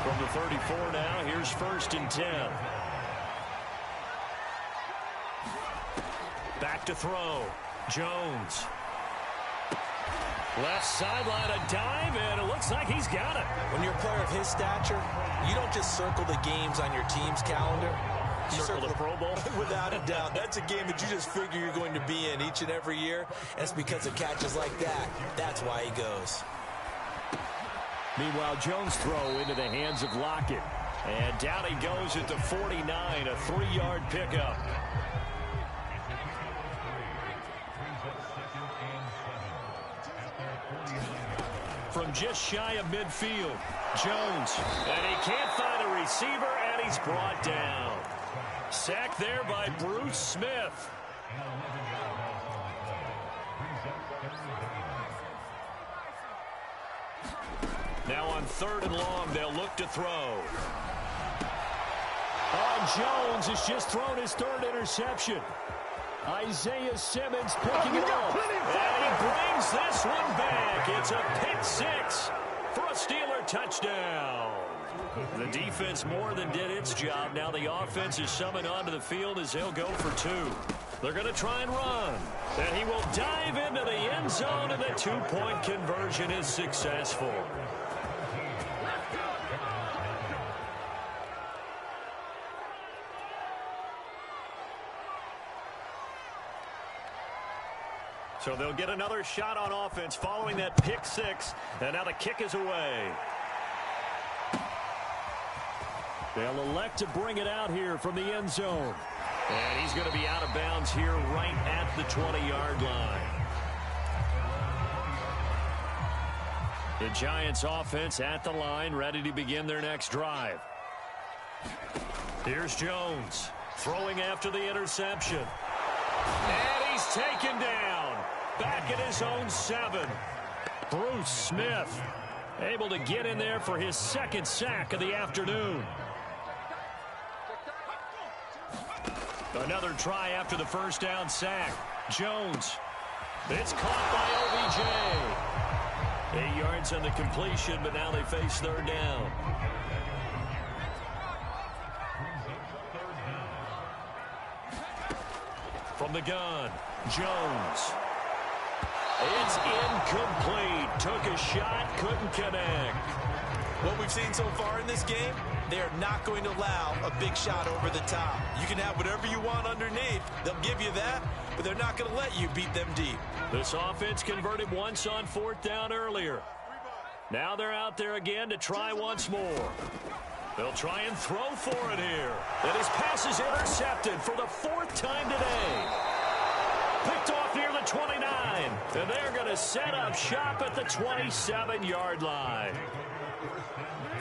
From the 34 now, here's 1st and 10. Back to throw. Jones. Left sideline, a dive, and it looks like he's got it. When you're a player of his stature, you don't just circle the games on your team's calendar. You circle the Pro Bowl? Without a doubt. That's a game that you just figure you're going to be in each and every year. And it's because of catches like that. That's why he goes. Meanwhile, Jones' throw into the hands of Lockett. And down he goes at the 49, a 3-yard pickup. From just shy of midfield, Jones. And he can't find a receiver, and he's brought down. Sacked there by Bruce Smith. Now on 3rd and long, they'll look to throw. Jones has just thrown his 3rd interception. Isaiah Simmons picking it up. And he brings this one back. It's a pick 6 for a Steeler touchdown. The defense more than did its job. Now the offense is summoned onto the field as they'll go for 2. They're going to try and run. And he will dive into the end zone, and the 2-point conversion is successful. So they'll get another shot on offense following that pick 6. And now the kick is away. They'll elect to bring it out here from the end zone. And he's going to be out of bounds here right at the 20-yard line. The Giants offense at the line, ready to begin their next drive. Here's Jones throwing after the interception. And he's taken down. Back at his own 7. Bruce Smith able to get in there for his 2nd sack of the afternoon. Another try after the 1st down sack. Jones. It's caught by OBJ. 8 yards on the completion, but now they face 3rd down. From the gun, Jones. It's incomplete. Took a shot, couldn't connect. What we've seen so far in this game, they are not going to allow a big shot over the top. You can have whatever you want underneath. They'll give you that, but they're not going to let you beat them deep. This offense converted once on 4th down earlier. Now they're out there again to try once more. They'll try and throw for it here. And his pass is intercepted for the 4th time today. Picked off near the 29. And they're going to set up shop at the 27-yard line.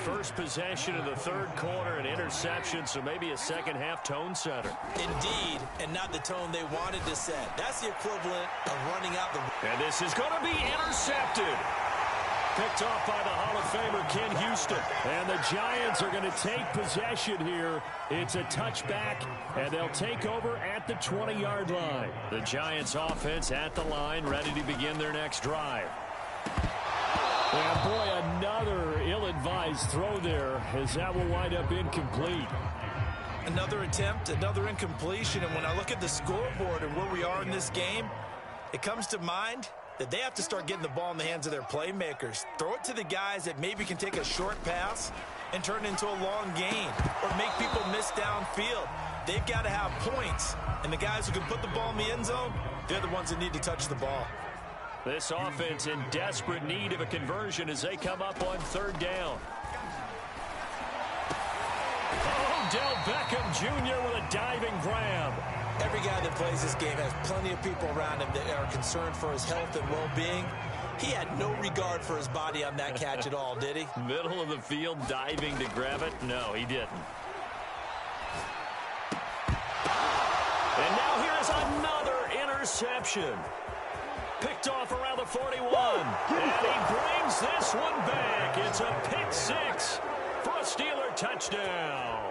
First possession of the 3rd quarter, an interception, so maybe a second-half tone setter. Indeed, and not the tone they wanted to set. That's the equivalent of running out the... And this is going to be intercepted. Picked off by the Hall of Famer Ken Houston. And the Giants are going to take possession here. It's a touchback, and they'll take over at the 20-yard line. The Giants offense at the line, ready to begin their next drive. And boy, another ill-advised throw there, as that will wind up incomplete. Another attempt, another incompletion, and when I look at the scoreboard and where we are in this game, it comes to mind that they have to start getting the ball in the hands of their playmakers. Throw it to the guys that maybe can take a short pass and turn it into a long gain or make people miss downfield. They've got to have points, and the guys who can put the ball in the end zone, they're the ones that need to touch the ball. This offense in desperate need of a conversion as they come up on 3rd down. Odell Beckham Jr. with a diving grab. Every guy that plays this game has plenty of people around him that are concerned for his health and well-being. He had no regard for his body on that catch at all, did he? Middle of the field, diving to grab it? No, he didn't. And now here's another interception. Picked off around the 41. And he brings this one back. It's a pick 6 for a Steeler touchdown.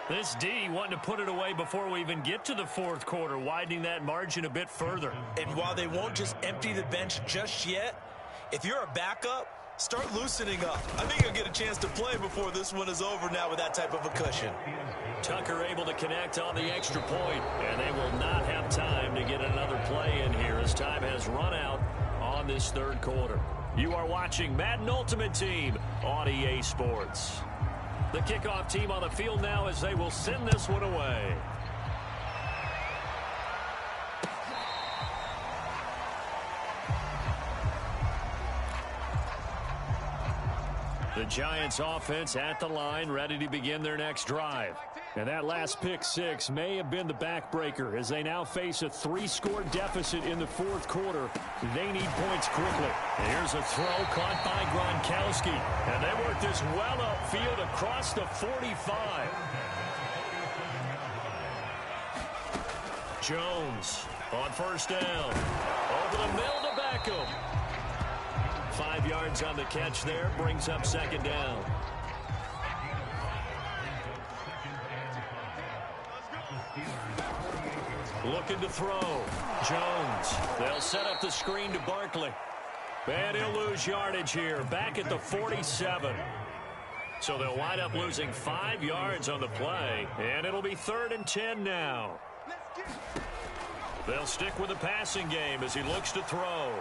This D wanting to put it away before we even get to the 4th quarter, widening that margin a bit further. And while they won't just empty the bench just yet, if you're a backup, start loosening up. I think you'll get a chance to play before this one is over now with that type of a cushion. Tucker able to connect on the extra point, and they will not have time to get another play in here as time has run out on this 3rd quarter. You are watching Madden Ultimate Team on EA Sports. The kickoff team on the field now as they will send this one away. The Giants offense at the line, ready to begin their next drive. And that last pick six may have been the backbreaker as they now face a 3-score deficit in the fourth quarter. They need points quickly. And here's a throw caught by Gronkowski. And they work this well upfield across the 45. Jones on first down. Over the middle to Beckham. 5 yards on the catch there, brings up second down. Looking to throw. Jones. They'll set up the screen to Barkley. And he'll lose yardage here, back at the 47. So they'll wind up losing 5 yards on the play, and it'll be 3rd and 10 now. They'll stick with the passing game as he looks to throw.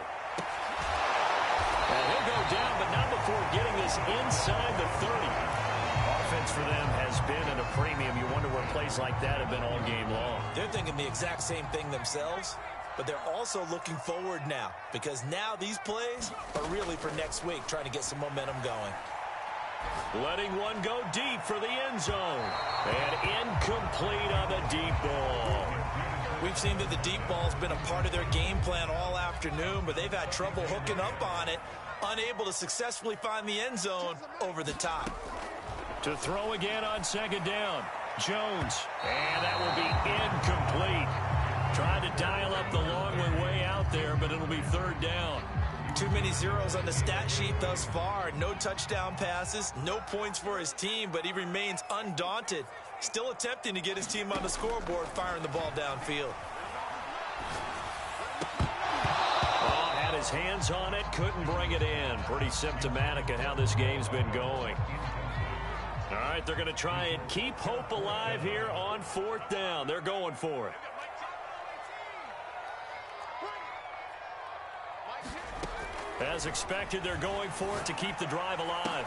And he'll go down, but not before getting this inside the 30. Offense for them has been at a premium. You wonder where plays like that have been all game long. They're thinking the exact same thing themselves, but they're also looking forward now because now these plays are really for next week, trying to get some momentum going. Letting one go deep for the end zone. And incomplete on the deep ball. We've seen that the deep ball's been a part of their game plan all afternoon, but they've had trouble hooking up on it, unable to successfully find the end zone over the top. To throw again on second down. Jones. And that will be incomplete. Trying to dial up the long one way out there, but it'll be 3rd down. Too many zeros on the stat sheet thus far. No touchdown passes, no points for his team, but he remains undaunted. Still attempting to get his team on the scoreboard, firing the ball downfield. Oh, had his hands on it, couldn't bring it in. Pretty symptomatic of how this game's been going. All right, they're going to try and keep hope alive here on 4th down. They're going for it. As expected, they're going for it to keep the drive alive.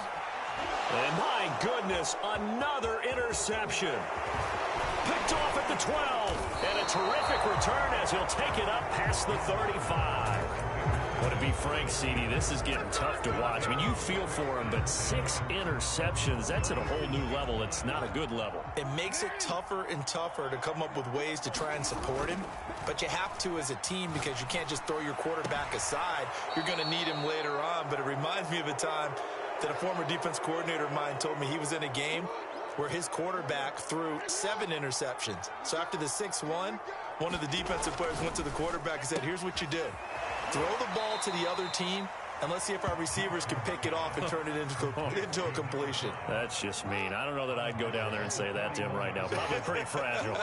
And my goodness, another interception. Picked off at the 12. And a terrific return as he'll take it up past the 35. But to be frank, CD, this is getting tough to watch. I mean, you feel for him, but 6 interceptions, that's at a whole new level. It's not a good level. It makes it tougher and tougher to come up with ways to try and support him. But you have to as a team because you can't just throw your quarterback aside. You're going to need him later on. But it reminds me of a time that a former defense coordinator of mine told me he was in a game where his quarterback threw 7 interceptions. So after the 6-1, one of the defensive players went to the quarterback and said, here's what you did. Throw the ball to the other team, and let's see if our receivers can pick it off and turn it into a completion. That's just mean. I don't know that I'd go down there and say that to him right now. Probably pretty fragile.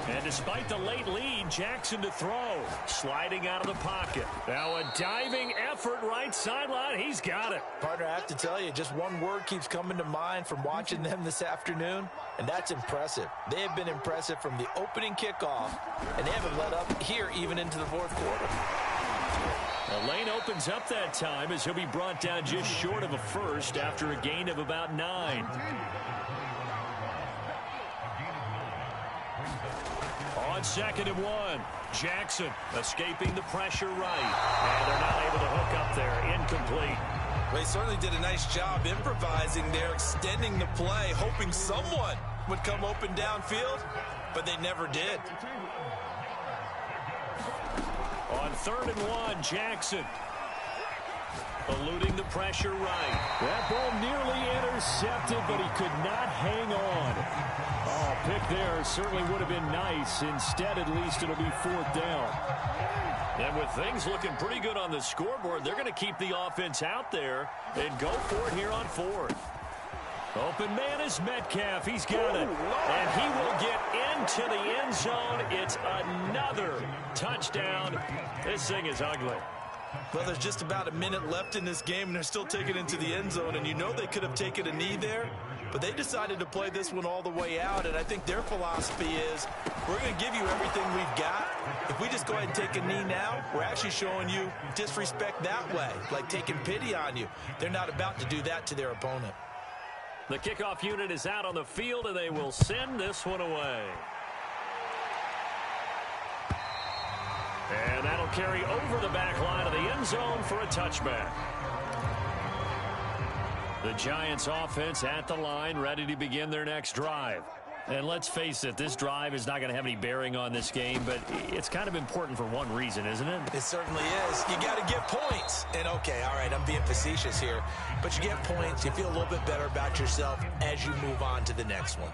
And despite the late lead, Jackson to throw. Sliding out of the pocket. Now a diving effort right sideline. He's got it. Partner, I have to tell you, just one word keeps coming to mind from watching them this afternoon, and that's impressive. They have been impressive from the opening kickoff, and they haven't let up here even into the fourth quarter. The lane opens up that time as he'll be brought down just short of a first after a gain of about 9. On 2nd and 1, Jackson escaping the pressure right. And they're not able to hook up there. Incomplete. They certainly did a nice job improvising there, extending the play, hoping someone would come open downfield, but they never did. On 3rd and 1, Jackson eluding the pressure right. That ball nearly intercepted, but he could not hang on. Oh, pick there certainly would have been nice. Instead, at least, it'll be 4th down. And with things looking pretty good on the scoreboard, they're going to keep the offense out there and go for it here on 4th. Open man is Metcalf. He's got it. And he will get into the end zone. It's another touchdown. This thing is ugly. Well, there's just about a minute left in this game, and they're still taking it into the end zone. And you know they could have taken a knee there, but they decided to play this one all the way out. And I think their philosophy is, we're going to give you everything we've got. If we just go ahead and take a knee now, we're actually showing you disrespect that way, like taking pity on you. They're not about to do that to their opponent. The kickoff unit is out on the field, and they will send this one away. And that'll carry over the back line of the end zone for a touchback. The Giants offense at the line, ready to begin their next drive. And let's face it, this drive is not going to have any bearing on this game, but it's kind of important for one reason, isn't it? It certainly is. You got to get points. And okay, all right, I'm being facetious here, but you get points, you feel a little bit better about yourself as you move on to the next one.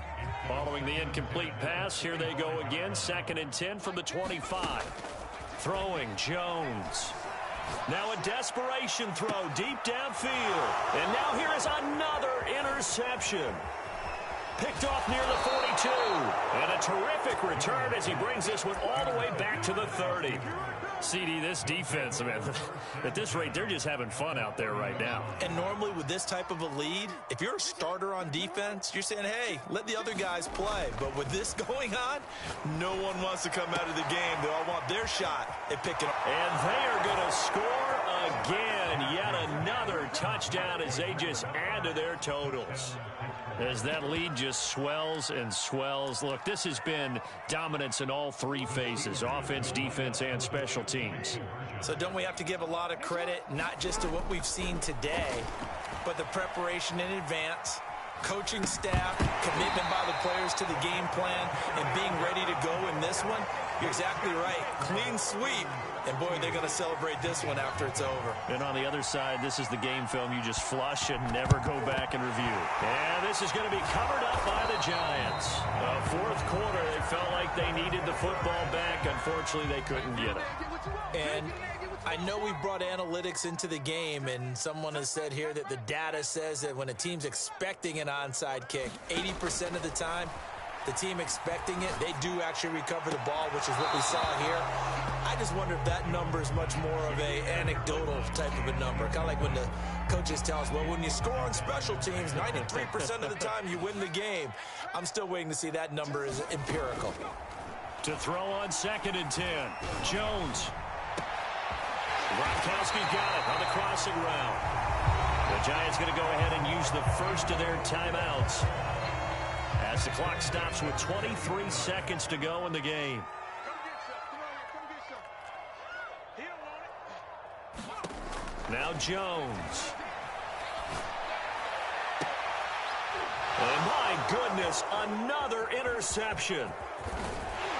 Following the incomplete pass, here they go again, 2nd and 10 from the 25. Throwing, Jones. Now a desperation throw deep downfield. And now here is another interception. Picked off near the 42. And a terrific return as he brings this one all the way back to the 30. CD, this defense, man, at this rate, they're just having fun out there right now. And normally with this type of a lead, if you're a starter on defense, you're saying, hey, let the other guys play. But with this going on, no one wants to come out of the game. They all want their shot at picking up. And they are going to score again. Yet another touchdown as they just add to their totals. As that lead just swells and swells. Look, this has been dominance in all three phases, offense, defense, and special teams. So don't we have to give a lot of credit, not just to what we've seen today, but the preparation in advance, coaching staff, commitment by the players to the game plan, and being ready to go in this one? You're exactly right. Clean sweep. And, boy, they're going to celebrate this one after it's over. And on the other side, this is the game film you just flush and never go back and review. And this is going to be covered up by the Giants. Fourth quarter, they felt like they needed the football back. Unfortunately, they couldn't get it. And I know we brought analytics into the game, and someone has said here that the data says that when a team's expecting an onside kick, 80% of the time, the team expecting it, they do actually recover the ball, which is what we saw here. I just wonder if that number is much more of a anecdotal type of a number. Kind of like when the coaches tell us, well, when you score on special teams, 93% of the time you win the game. I'm still waiting to see that number is empirical. To throw on 2nd and 10. Jones. Gronkowski's got it on the crossing route. The Giants going to go ahead and use the first of their timeouts as the clock stops with 23 seconds to go in the game. Now Jones. And my goodness, another interception.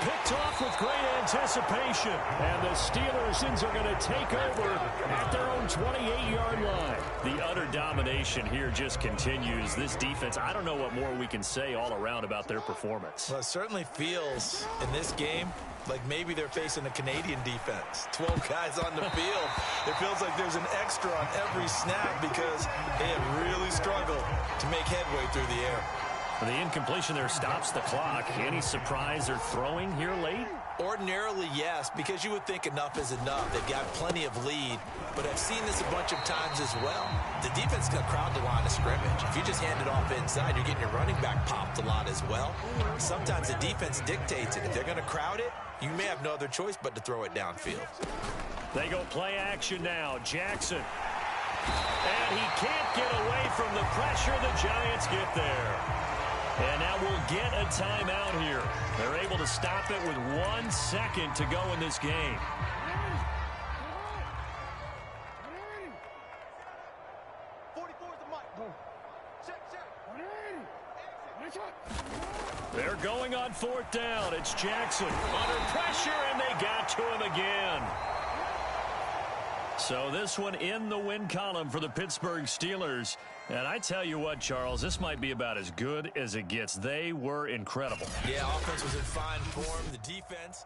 Picked off with great anticipation. And the Steelers are going to take over at their own 28-yard line. The utter domination here just continues. This defense, I don't know what more we can say all around about their performance. Well, it certainly feels in this game like maybe they're facing a Canadian defense. 12 guys on the field. It feels like there's an extra on every snap because they have really struggled to make headway through the air. The incompletion there stops the clock. Any surprise they're throwing here late? Ordinarily, yes, because you would think enough is enough. They've got plenty of lead, but I've seen this a bunch of times as well. The defense is going to crowd the line of scrimmage. If you just hand it off inside, you're getting your running back popped a lot as well. Sometimes the defense dictates it. If they're going to crowd it, you may have no other choice but to throw it downfield. They go play action now. Jackson. And he can't get away from the pressure. The Giants get there. And now we'll get a timeout here. They're able to stop it with 1 second to go in this game. They're going on 4th down. It's Jackson under pressure, and they got to him again. So this one in the win column for the Pittsburgh Steelers. And I tell you what, Charles, this might be about as good as it gets. They were incredible. Yeah, offense was in fine form. The defense.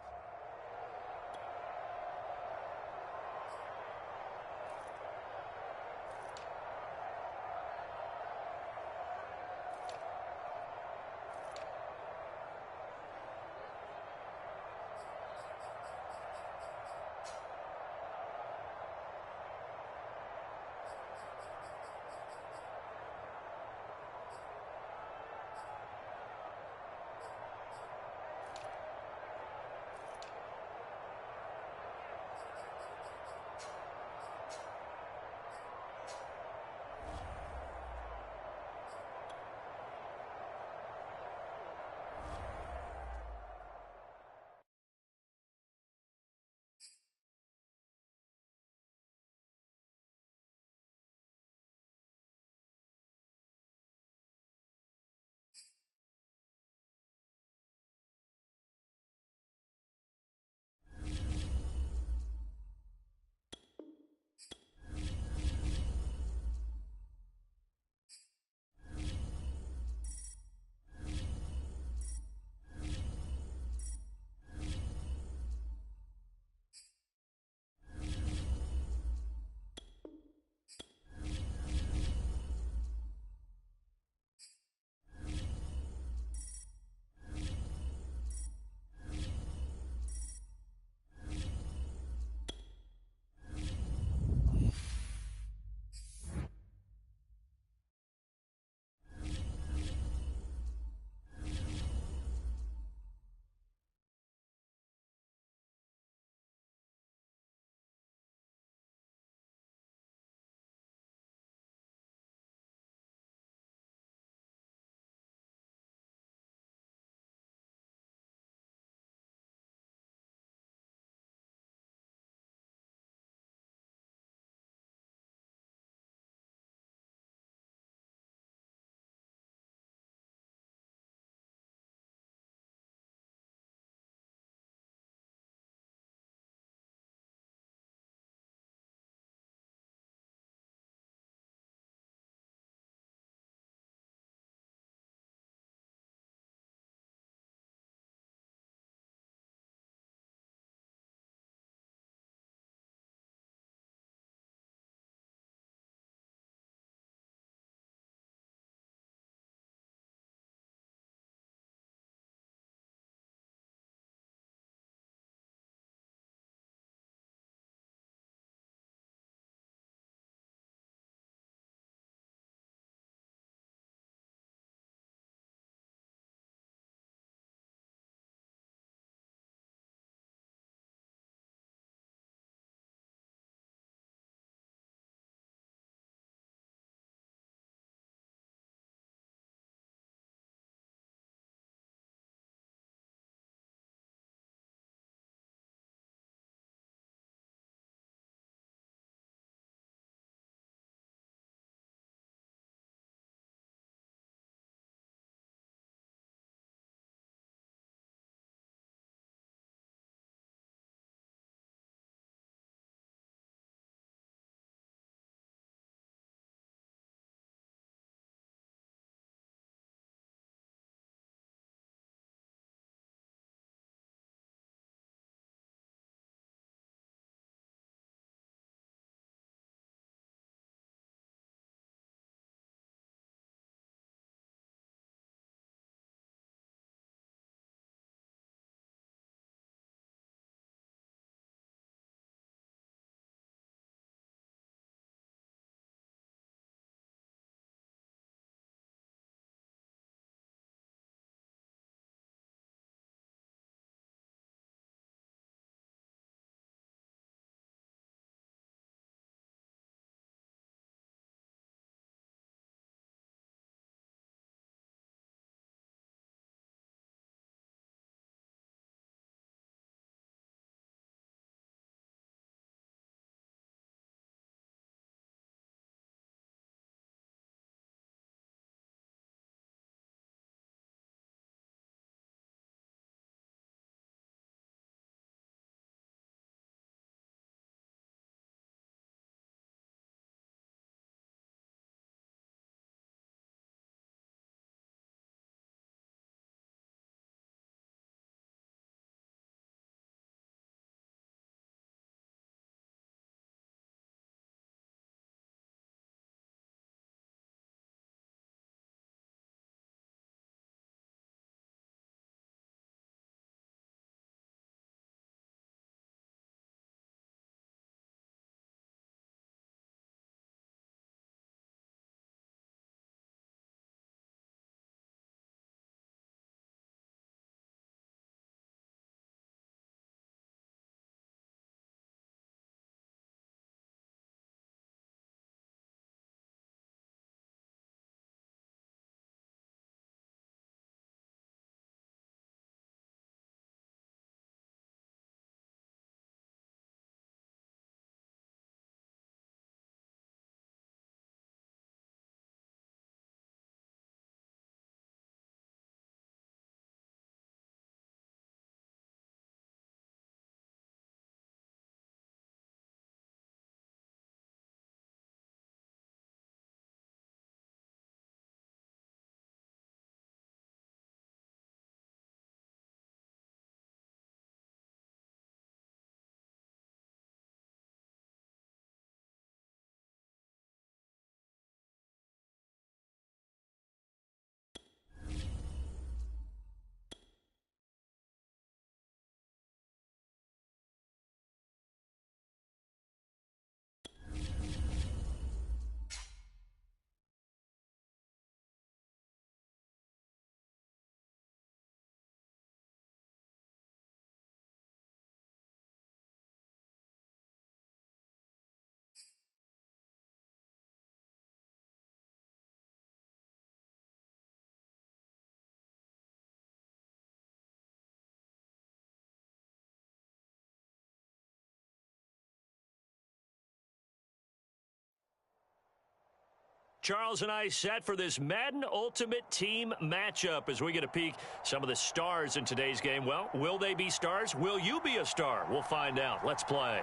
Charles and I set for this Madden Ultimate Team matchup as we get a peek some of the stars in today's game. Well, will they be stars? Will you be a star? We'll find out. Let's play.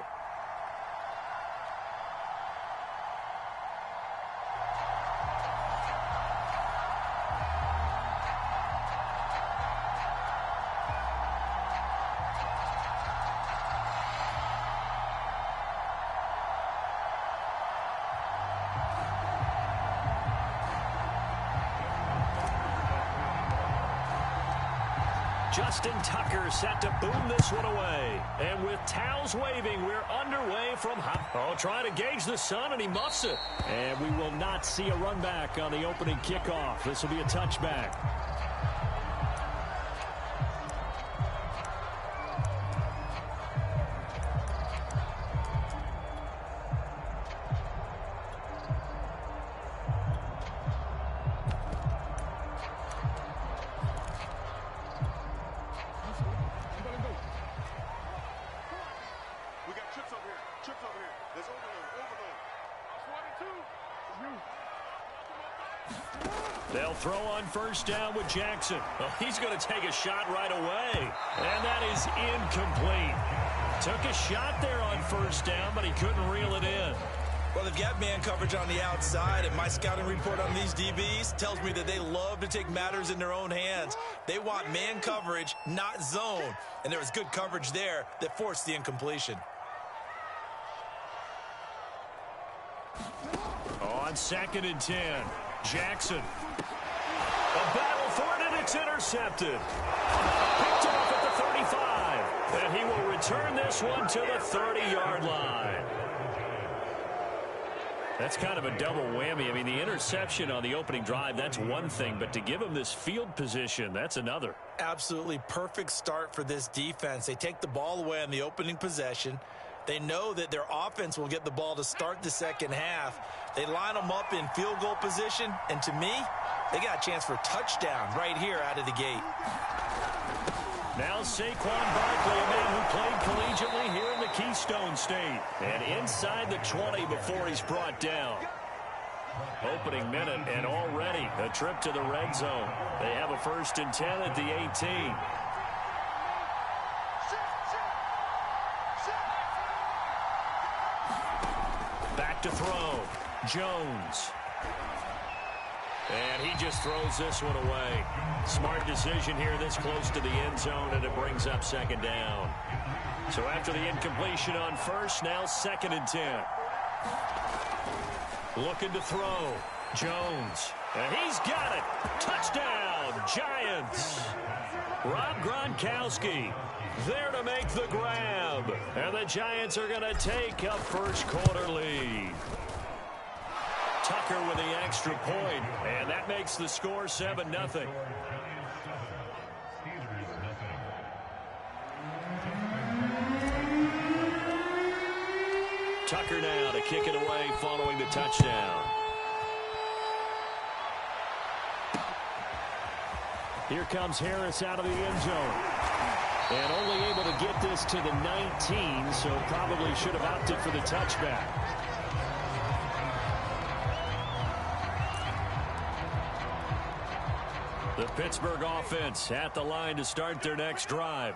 Justin Tucker set to boom this one away. And with towels waving, we're underway from trying to gauge the sun, and he muffs it. And we will not see a run back on the opening kickoff. This will be a touchback. They'll throw on first down with Jackson. Oh, he's going to take a shot right away. And that is incomplete. Took a shot there on first down, but he couldn't reel it in. Well, they've got man coverage on the outside, and my scouting report on these DBs tells me that they love to take matters in their own hands. They want man coverage, not zone. And there was good coverage there that forced the incompletion. On 2nd and 10, Jackson. A battle for it, and it's intercepted. Picked off at the 35. And he will return this one to the 30-yard line. That's kind of a double whammy. I mean, the interception on the opening drive, that's one thing. But to give him this field position, that's another. Absolutely perfect start for this defense. They take the ball away on the opening possession. They know that their offense will get the ball to start the second half. They line them up in field goal position, and to me, they got a chance for a touchdown right here out of the gate. Now Saquon Barkley, a man who played collegiately here in the Keystone State. And inside the 20 before he's brought down. Opening minute, and already a trip to the red zone. They have a 1st and 10 at the 18. Back to throw. Jones. And he just throws this one away. Smart decision here this close to the end zone, and it brings up 2nd down. So after the incompletion on first, now 2nd and 10. Looking to throw. Jones. And he's got it. Touchdown, Giants. Rob Gronkowski there to make the grab. And the Giants are going to take a first-quarter lead. Tucker with the extra point, and that makes the score 7-0. Tucker now to kick it away following the touchdown. Here comes Harris out of the end zone. And only able to get this to the 19, so probably should have opted for the touchback. The Pittsburgh offense at the line to start their next drive.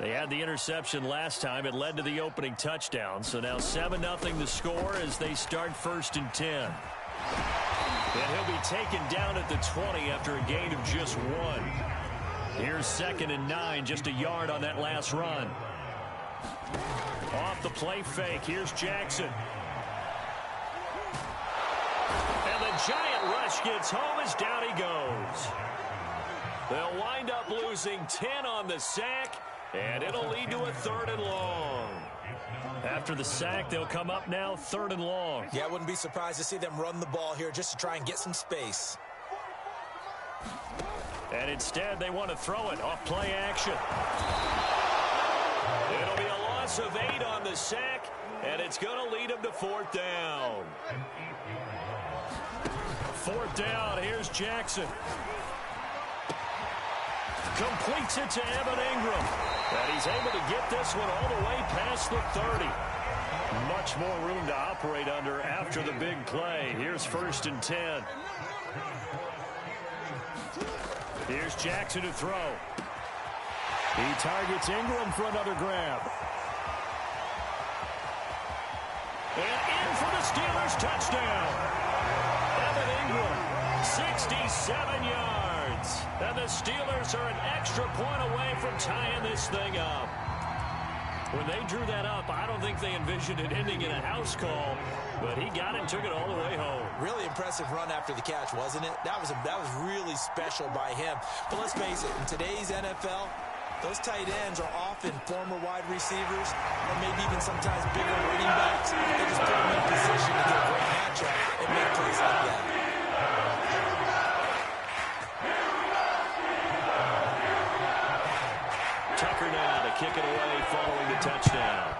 They had the interception last time. It led to the opening touchdown. So now 7-0 the score as they start 1st and 10. And he'll be taken down at the 20 after a gain of just 1. Here's 2nd and 9, just a yard on that last run. Off the play fake, here's Jackson. And the giant rush gets home as down he goes. They'll wind up losing 10 on the sack, and it'll lead to a 3rd and long. After the sack, they'll come up now 3rd and long. Yeah, I wouldn't be surprised to see them run the ball here just to try and get some space. And instead, they want to throw it off play action. It'll be a loss of 8 on the sack, and it's going to lead them to 4th down. 4th down, here's Jackson. Completes it to Evan Ingram. And he's able to get this one all the way past the 30. Much more room to operate under after the big play. Here's 1st and 10. Here's Jackson to throw. He targets Ingram for another grab. And in for the Steelers touchdown. Evan Ingram, 67 yards. And the Steelers are an extra point away from tying this thing up. When they drew that up, I don't think they envisioned it ending in a house call, but he got it and took it all the way home. Really impressive run after the catch, wasn't it? That was really special by him. But let's face it, in today's NFL, those tight ends are often former wide receivers or maybe even sometimes bigger running backs. They just put them in position to get a great matchup and make plays like that. Tucker now to kick it away following the touchdown.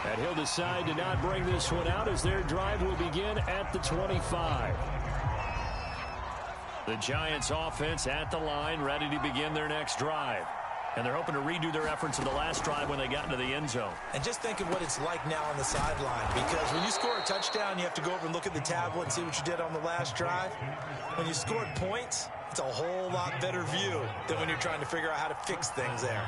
And he'll decide to not bring this one out as their drive will begin at the 25. The Giants offense at the line, ready to begin their next drive. And they're hoping to redo their efforts of the last drive when they got into the end zone. And just think of what it's like now on the sideline, because when you score a touchdown, you have to go over and look at the tablet and see what you did on the last drive. When you scored points, it's a whole lot better view than when you're trying to figure out how to fix things there.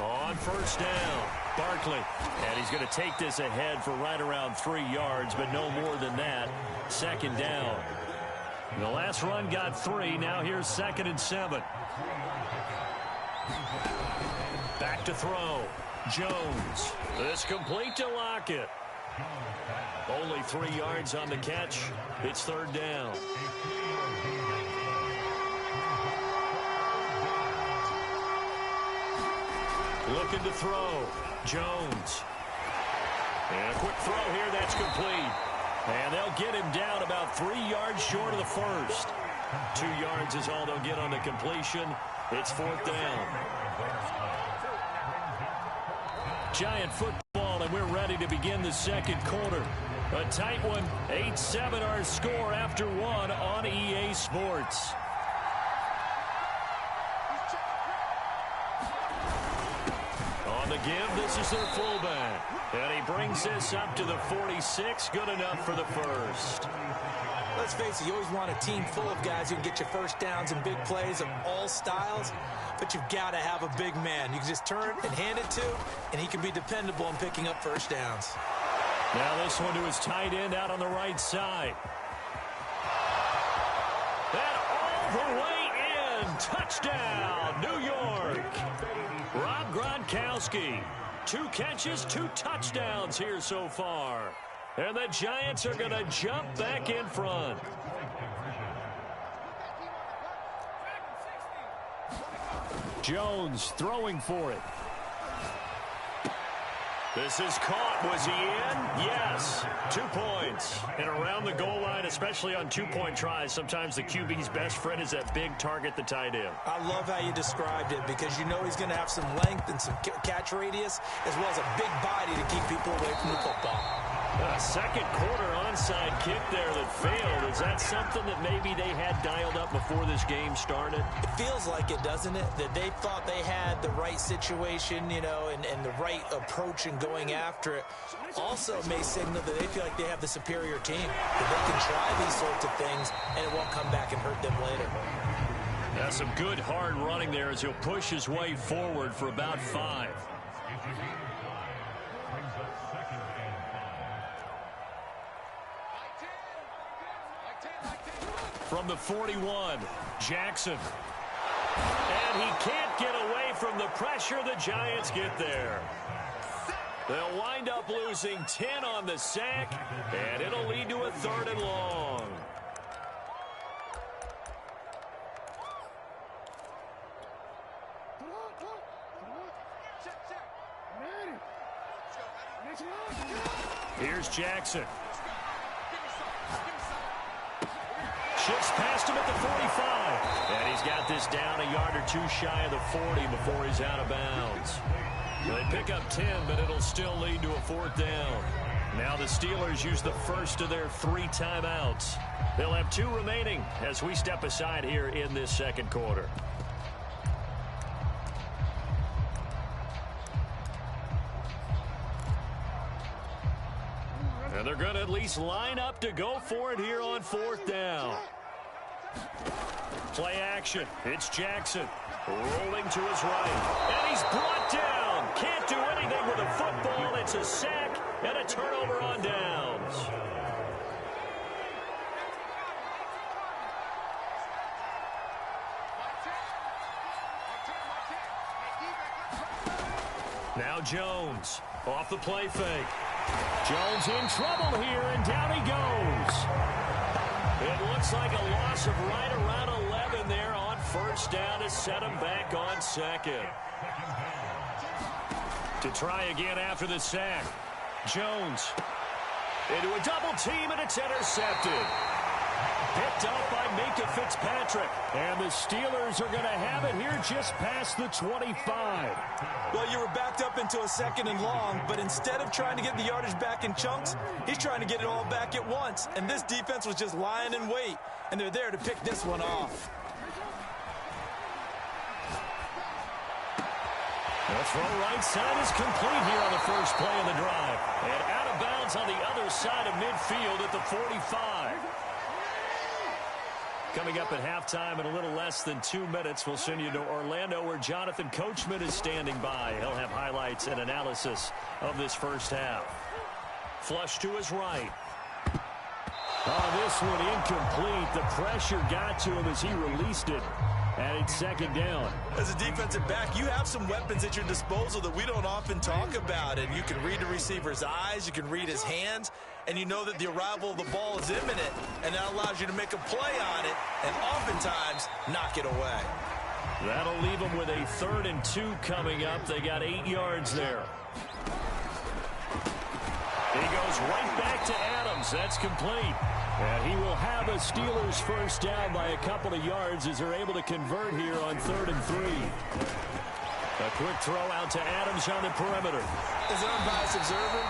On 1st down, Barkley. And he's going to take this ahead for right around 3 yards, but no more than that. 2nd down. The last run got 3. Now here's 2nd and 7. Back to throw. Jones. This complete to Lockett. Only 3 yards on the catch. It's 3rd down. Looking to throw. Jones. And a quick throw here. That's complete. And they'll get him down about 3 yards short of the first. 2 yards is all they'll get on the completion. It's 4th down. Giant football, and we're ready to begin the 2nd quarter. A tight one, 8-7 our score after 1 on EA Sports. On the give, this is their fullback. And he brings this up to the 46, good enough for the first. Let's face it, you always want a team full of guys who can get you first downs and big plays of all styles, but you've got to have a big man. You can just turn and hand it to, and he can be dependable in picking up first downs. Now this one to his tight end out on the right side. And all the way in. Touchdown, New York. Rob Gronkowski. 2 catches, 2 touchdowns here so far. And the Giants are going to jump back in front. Jones throwing for it. This is caught. Was he in? Yes. 2 points. And around the goal line, especially on 2-point tries, sometimes the QB's best friend is that big target, the tight end. I love how you described it, because you know he's going to have some length and some catch radius, as well as a big body to keep people away from the football. A 2nd quarter onside kick there that failed. Is that something that maybe they had dialed up before this game started? It feels like it, doesn't it? That they thought they had the right situation, you know, and the right approach in going after it. Also may signal that they feel like they have the superior team, that they can try these sorts of things and it won't come back and hurt them later. Yeah, some good hard running there as he'll push his way forward for about 5. From the 41, Jackson. And he can't get away from the pressure. The Giants get there. They'll wind up losing 10 on the sack, and it'll lead to a 3rd and long. Here's Jackson. Shifts past him at the 45. And he's got this down a yard or 2 shy of the 40 before he's out of bounds. They pick up 10, but it'll still lead to a 4th down. Now the Steelers use the first of their 3 timeouts. They'll have 2 remaining as we step aside here in this second quarter. And they're going to at least line up to go for it here on 4th down. Play action. It's Jackson. Rolling to his right. And he's brought down. Can't do anything with a football. It's a sack and a turnover on downs. Now Jones off the play fake. Jones in trouble here, and down he goes. It looks like a loss of right around 11 there on 1st down to set him back on 2nd. To try again after the sack. Jones into a double team, and it's intercepted. Picked up by Minka Fitzpatrick. And the Steelers are going to have it here just past the 25. Well, you were backed up into a 2nd and long, but instead of trying to get the yardage back in chunks, he's trying to get it all back at once. And this defense was just lying in wait, and they're there to pick this one off. The throw right side is complete here on the first play of the drive. And out of bounds on the other side of midfield at the 45. Coming up at halftime in a little less than 2 minutes, we'll send you to Orlando where Jonathan Coachman is standing by. He'll have highlights and analysis of this first half. Flush to his right. Oh, this one incomplete. The pressure got to him as he released it. And it's 2nd down. As a defensive back, you have some weapons at your disposal that we don't often talk about. And you can read the receiver's eyes, you can read his hands, and you know that the arrival of the ball is imminent. And that allows you to make a play on it and oftentimes knock it away. That'll leave them with a 3rd and 2 coming up. They got 8 yards there. He goes right back to Adams. That's complete. And he will have a Steelers first down by a couple of yards as they're able to convert here on 3rd and 3. A quick throw out to Adams on the perimeter. As an unbiased observer,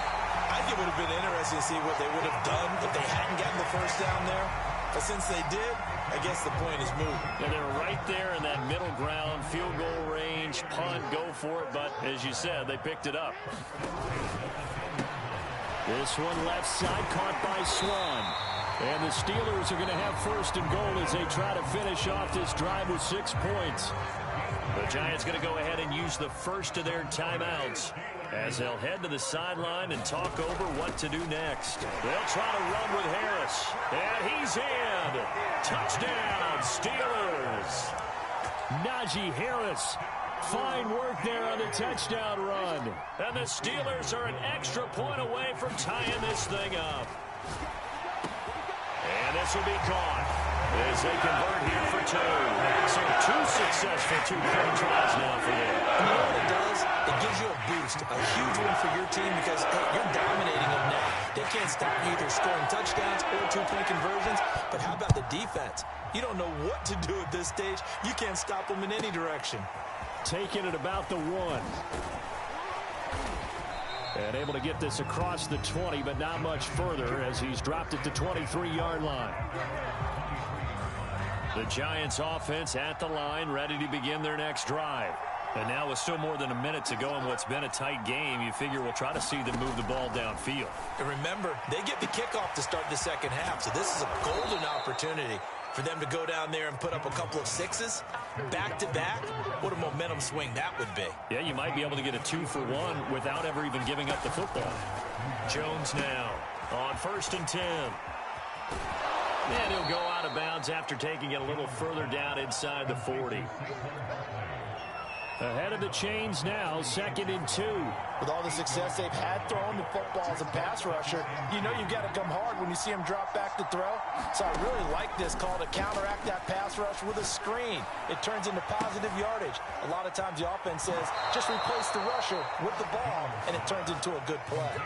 I think it would have been interesting to see what they would have done if they hadn't gotten the first down there. But since they did, I guess the point is moot. And they're right there in that middle ground, field goal range, punt, go for it. But as you said, they picked it up. This one left side caught by Swan. And the Steelers are going to have 1st and goal as they try to finish off this drive with 6 points. The Giants going to go ahead and use the first of their timeouts as they'll head to the sideline and talk over what to do next. They'll try to run with Harris. And he's in. Touchdown, Steelers. Najee Harris. Fine work there on the touchdown run. And the Steelers are an extra point away from tying this thing up. And this will be caught as they convert here for 2. So 2 successful 2-point tries now for them. And you know what it does? It gives you a boost, a huge one for your team because, hey, you're dominating them now. They can't stop you either scoring touchdowns or 2-point conversions. But how about the defense? You don't know what to do at this stage. You can't stop them in any direction. Taking it about the 1. And able to get this across the 20, but not much further as he's dropped it to 23-yard line. The Giants offense at the line, ready to begin their next drive. And now with still more than a minute to go in what's been a tight game, you figure we'll try to see them move the ball downfield. And remember, they get the kickoff to start the second half, so this is a golden opportunity for them to go down there and put up a couple of 6s back-to-back. What a momentum swing that would be. Yeah, you might be able to get a 2-for-1 without ever even giving up the football. Jones now on 1st and 10. And he'll go out of bounds after taking it a little further down inside the 40. Ahead of the chains now, 2nd and 2. With all the success they've had throwing the football as a pass rusher, you know you've got to come hard when you see him drop back to throw. So I really like this call to counteract that pass rush with a screen. It turns into positive yardage. A lot of times the offense says, just replace the rusher with the ball, and it turns into a good play.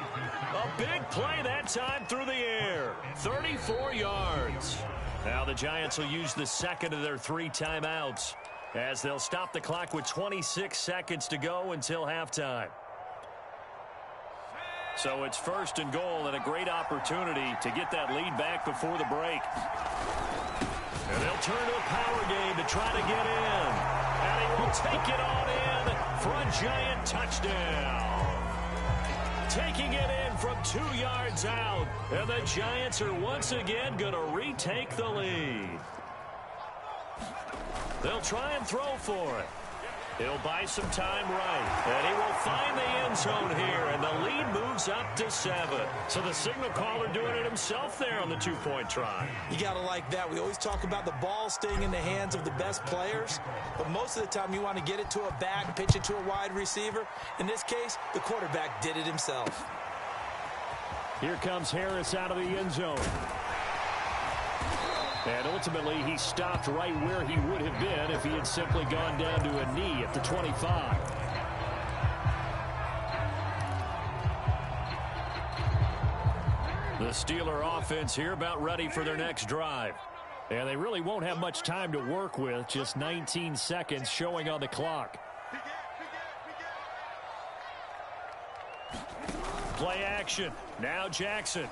A big play that time through the air. 34 yards. Now the Giants will use the 2nd of their 3 timeouts, as they'll stop the clock with 26 seconds to go until halftime. So it's 1st and goal and a great opportunity to get that lead back before the break. And they'll turn to a power game to try to get in. And he will take it on in for a Giant touchdown. Taking it in from 2 yards out. And the Giants are once again going to retake the lead. They'll try and throw for it. He'll buy some time right. And he will find the end zone here. And the lead moves up to 7. So the signal caller doing it himself there on the 2-point try. You got to like that. We always talk about the ball staying in the hands of the best players. But most of the time you want to get it to a back, pitch it to a wide receiver. In this case, the quarterback did it himself. Here comes Harris out of the end zone. And ultimately, he stopped right where he would have been if he had simply gone down to a knee at the 25. The Steeler offense here about ready for their next drive. And they really won't have much time to work with, just 19 seconds showing on the clock. Play action. Now Jackson.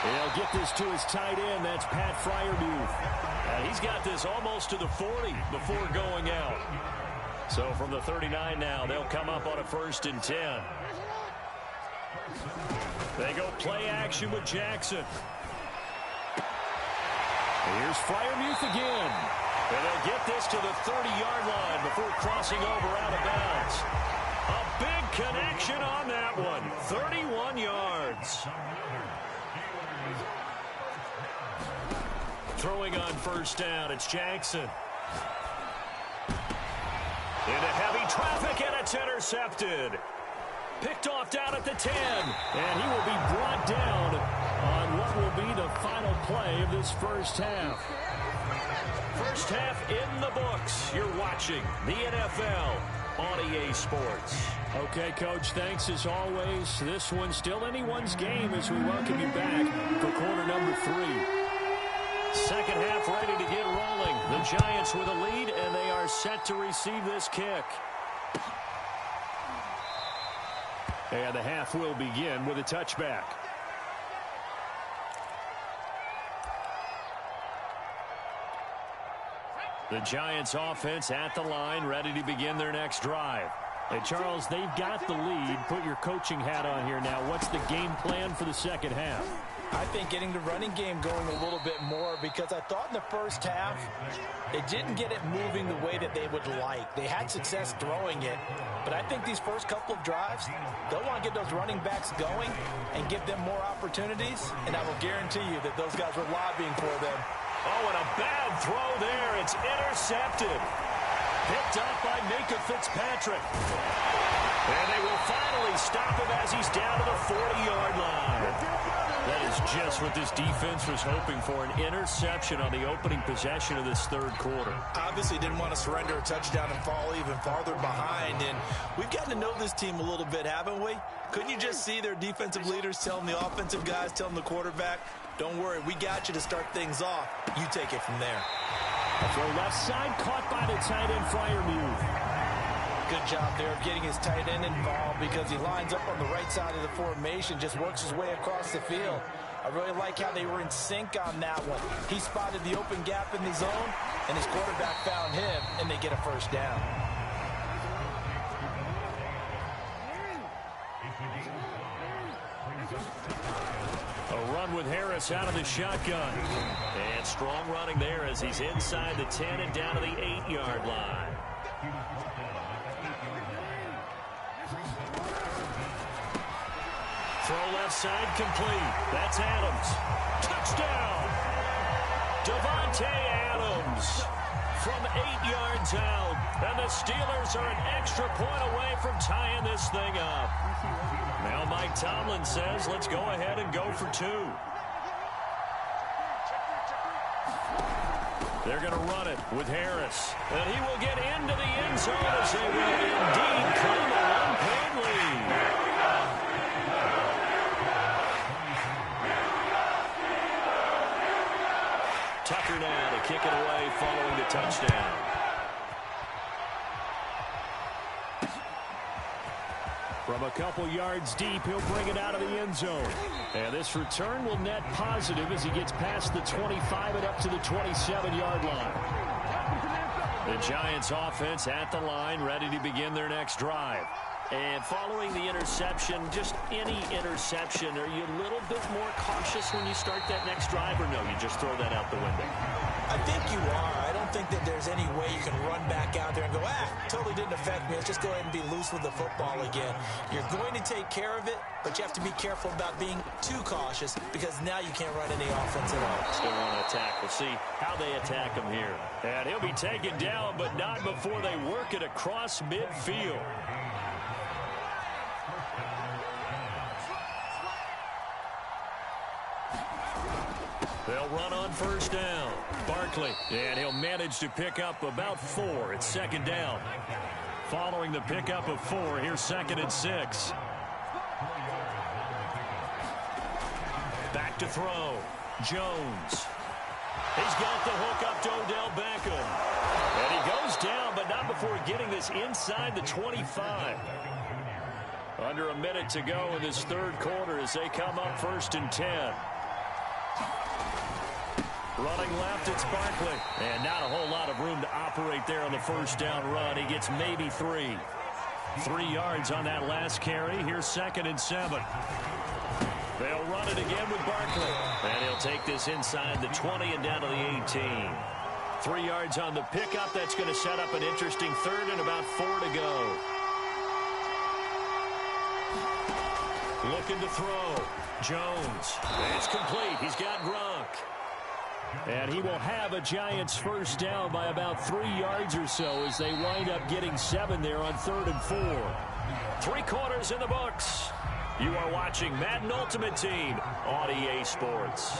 He'll get this to his tight end. That's Pat Freiermuth. And he's got this almost to the 40 before going out. So from the 39 now, they'll come up on a 1st and 10. They go play action with Jackson. Here's Freiermuth again. And they'll get this to the 30-yard line before crossing over out of bounds. A big connection on that one. 31 yards. Throwing on 1st down, it's Jackson. Into heavy traffic, and it's intercepted. Picked off down at the 10, and he will be brought down on what will be the final play of this 1st half. 1st half in the books. You're watching the NFL on EA Sports. Okay, Coach, thanks as always. This one's still anyone's game as we welcome you back for quarter number 3. 2nd half ready to get rolling. The Giants with a lead, and they are set to receive this kick. And the half will begin with a touchback. The Giants offense at the line, ready to begin their next drive. Hey, Charles, they've got the lead. Put your coaching hat on here now. What's the game plan for the 2nd half? I think getting the running game going a little bit more, because I thought in the 1st half they didn't get it moving the way that they would like. They had success throwing it, but I think these first couple of drives, they'll want to get those running backs going and give them more opportunities, and I will guarantee you that those guys were lobbying for them. Oh, and a bad throw there. It's intercepted. Picked up by Minka Fitzpatrick. And they will finally stop him as he's down to the 40-yard line. That is just what this defense was hoping for, an interception on the opening possession of this 3rd quarter. Obviously didn't want to surrender a touchdown and fall even farther behind, and we've gotten to know this team a little bit, haven't we? Couldn't you just see their defensive leaders telling the offensive guys, telling the quarterback, don't worry, we got you to start things off. You take it from there. A throw left side, caught by the tight end, Freiermuth. Good job there of getting his tight end involved, because he lines up on the right side of the formation, just works his way across the field. I really like how they were in sync on that one. He spotted the open gap in the zone, and his quarterback found him, and they get a 1st down. A run with Harris out of the shotgun. And strong running there as he's inside the 10 and down to the 8-yard line. Throw left side complete. That's Adams. Touchdown! Davante Adams from 8 yards out. And the Steelers are an extra point away from tying this thing up. Now Mike Tomlin says, let's go ahead and go for 2. They're going to run it with Harris. And he will get into the end zone as they will indeed claim a one-point lead. Tucker now to kick it away following the touchdown. From a couple yards deep, he'll bring it out of the end zone. And this return will net positive as he gets past the 25 and up to the 27-yard line. The Giants offense at the line, ready to begin their next drive. And following the interception, just any interception, are you a little bit more cautious when you start that next drive, or no, you just throw that out the window? I think you are. I don't think that there's any way you can run back out there and go, totally didn't affect me. Let's just go ahead and be loose with the football again. You're going to take care of it, but you have to be careful about being too cautious because now you can't run any offense at all. Still want to attack. We'll see how they attack him here. And he'll be taken down, but not before they work it across midfield. They'll run on first down. Barkley, and he'll manage to pick up about 4. It's second down. Following the pickup of 4, here's 2nd and 6. Back to throw. Jones. He's got the hook up to Odell Beckham. And he goes down, but not before getting this inside the 25. Under a minute to go in this third quarter as they come up 1st and 10. Running left, it's Barkley. And not a whole lot of room to operate there on the first down run. He gets maybe 3. 3 yards on that last carry. Here's 2nd and 7. They'll run it again with Barkley. And he'll take this inside the 20 and down to the 18. 3 yards on the pickup. That's going to set up an interesting 3rd and about 4 to go. Looking to throw. Jones. It's complete. He's got Gronk. And he will have a Giants first down by about 3 yards or so as they wind up getting 7 there on 3rd and 4. 3 quarters in the books. You are watching Madden Ultimate Team on EA Sports.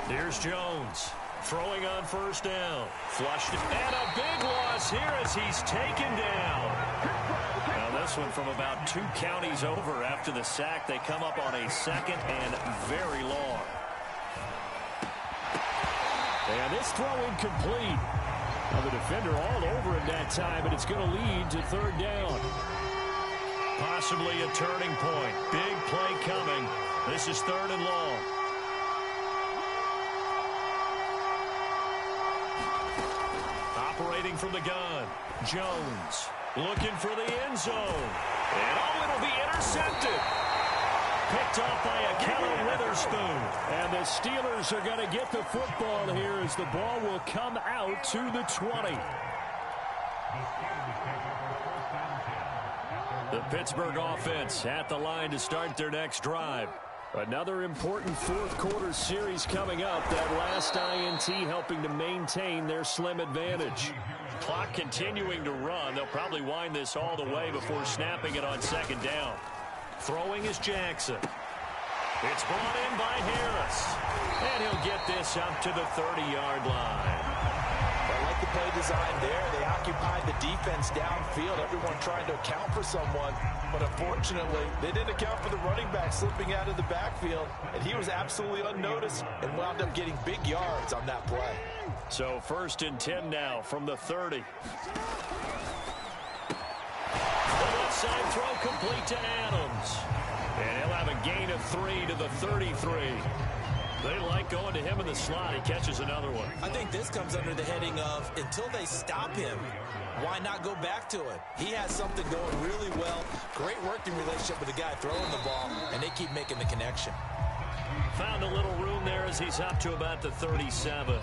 Here's Jones. Throwing on first down. Flushed. And a big loss here as he's taken down. Now this one from about 2 counties over after the sack. They come up on a 2nd and very long. And this throw incomplete. Now the defender all over him that time, but it's going to lead to 3rd down. Possibly a turning point. Big play coming. This is 3rd and long. Operating from the gun. Jones looking for the end zone. And it'll be intercepted. Picked off by a Keller Witherspoon. And the Steelers are going to get the football here as the ball will come out to the 20. The Pittsburgh offense at the line to start their next drive. Another important fourth quarter series coming up. That last INT helping to maintain their slim advantage. Clock continuing to run. They'll probably wind this all the way before snapping it on 2nd down. Throwing is Jackson. It's brought in by Harris. And he'll get this up to the 30-yard line. I like the play design there. They occupied the defense downfield. Everyone trying to account for someone. But unfortunately, they didn't account for the running back slipping out of the backfield. And he was absolutely unnoticed and wound up getting big yards on that play. So 1st and 10 now from the 30. Side throw complete to Adams. And he'll have a gain of 3 to the 33. They like going to him in the slot. He catches another one. I think this comes under the heading of until they stop him, why not go back to it? He has something going really well. Great working relationship with the guy throwing the ball, and they keep making the connection. Found a little room there as he's up to about the 37.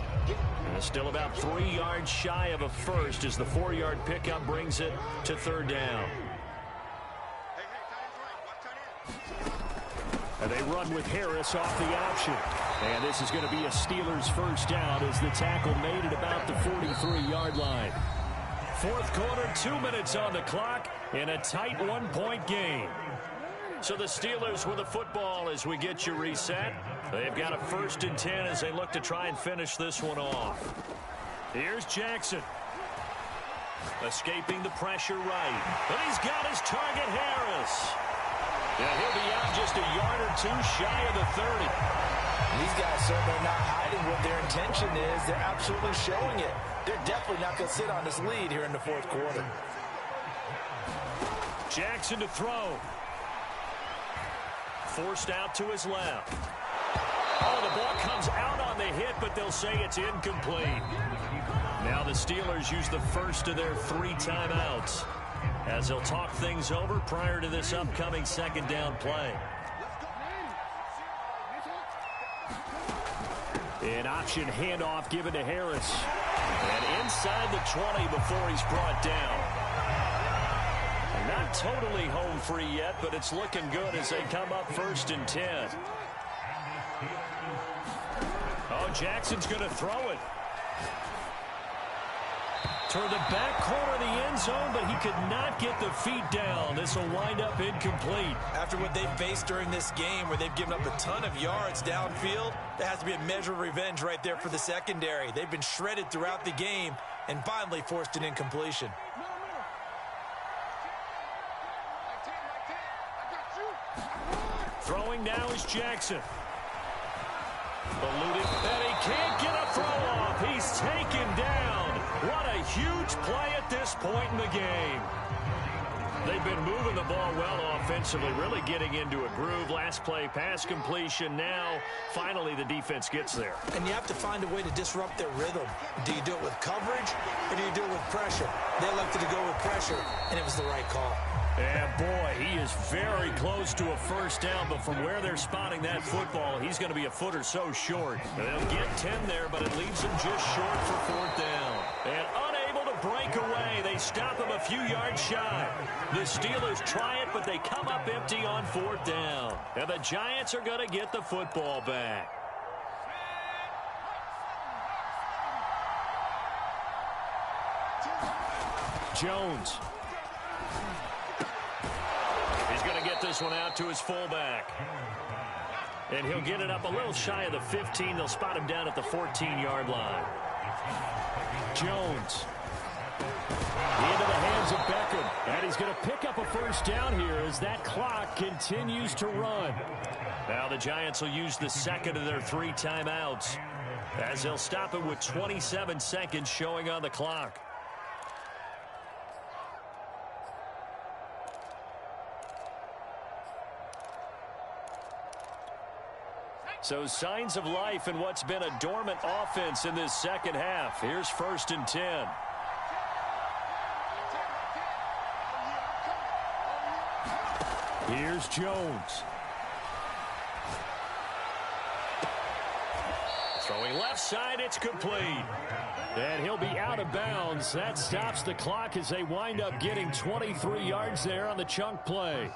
And still about 3 yards shy of a first as the 4-yard pickup brings it to 3rd down. And they run with Harris off the option. And this is going to be a Steelers first down as the tackle made at about the 43-yard line. Fourth quarter, 2 minutes on the clock in a tight 1-point game. So the Steelers with the football as we get you reset. They've got a 1st and 10 as they look to try and finish this one off. Here's Jackson. Escaping the pressure right. But he's got his target, Harris. Yeah, he'll be out just a yard or two shy of the 30. These guys certainly not hiding what their intention is. They're absolutely showing it. They're definitely not going to sit on this lead here in the fourth quarter. Jackson to throw. Forced out to his left. Oh, the ball comes out on the hit, but they'll say it's incomplete. Now the Steelers use the first of their 3 timeouts as they'll talk things over prior to this upcoming second down play. An option handoff given to Harris. And inside the 20 before he's brought down. Not totally home free yet, but it's looking good as they come up 1st and 10. Oh, Jackson's going to throw it. Toward the back corner of the end zone, but he could not get the feet down. This will wind up incomplete. After what they've faced during this game where they've given up a ton of yards downfield, there has to be a measure of revenge right there for the secondary. They've been shredded throughout the game and finally forced an incompletion. Throwing now is Jackson. Eluded, and he can't get a throw off. He's taken down. What a huge play at this point in the game. They've been moving the ball well offensively, really getting into a groove. Last play, pass completion. Now, finally, the defense gets there. And you have to find a way to disrupt their rhythm. Do you do it with coverage, or do you do it with pressure? They elected to go with pressure, and it was the right call. And boy, he is very close to a first down, but from where they're spotting that football, he's going to be a foot or so short. They'll get 10 there, but it leaves him just short for 4th down. And unable to break away, they stop him a few yards shy. The Steelers try it, but they come up empty on 4th down. And the Giants are going to get the football back. Jones. He's going to get this one out to his fullback. And he'll get it up a little shy of the 15. They'll spot him down at the 14-yard line. Jones. Into the hands of Beckham. And he's going to pick up a first down here as that clock continues to run. Now the Giants will use the second of their 3 timeouts as they'll stop it with 27 seconds showing on the clock. So signs of life in what's been a dormant offense in this second half. Here's 1st and 10. Here's Jones. Throwing left side, it's complete. And he'll be out of bounds. That stops the clock as they wind up getting 23 yards there on the chunk play.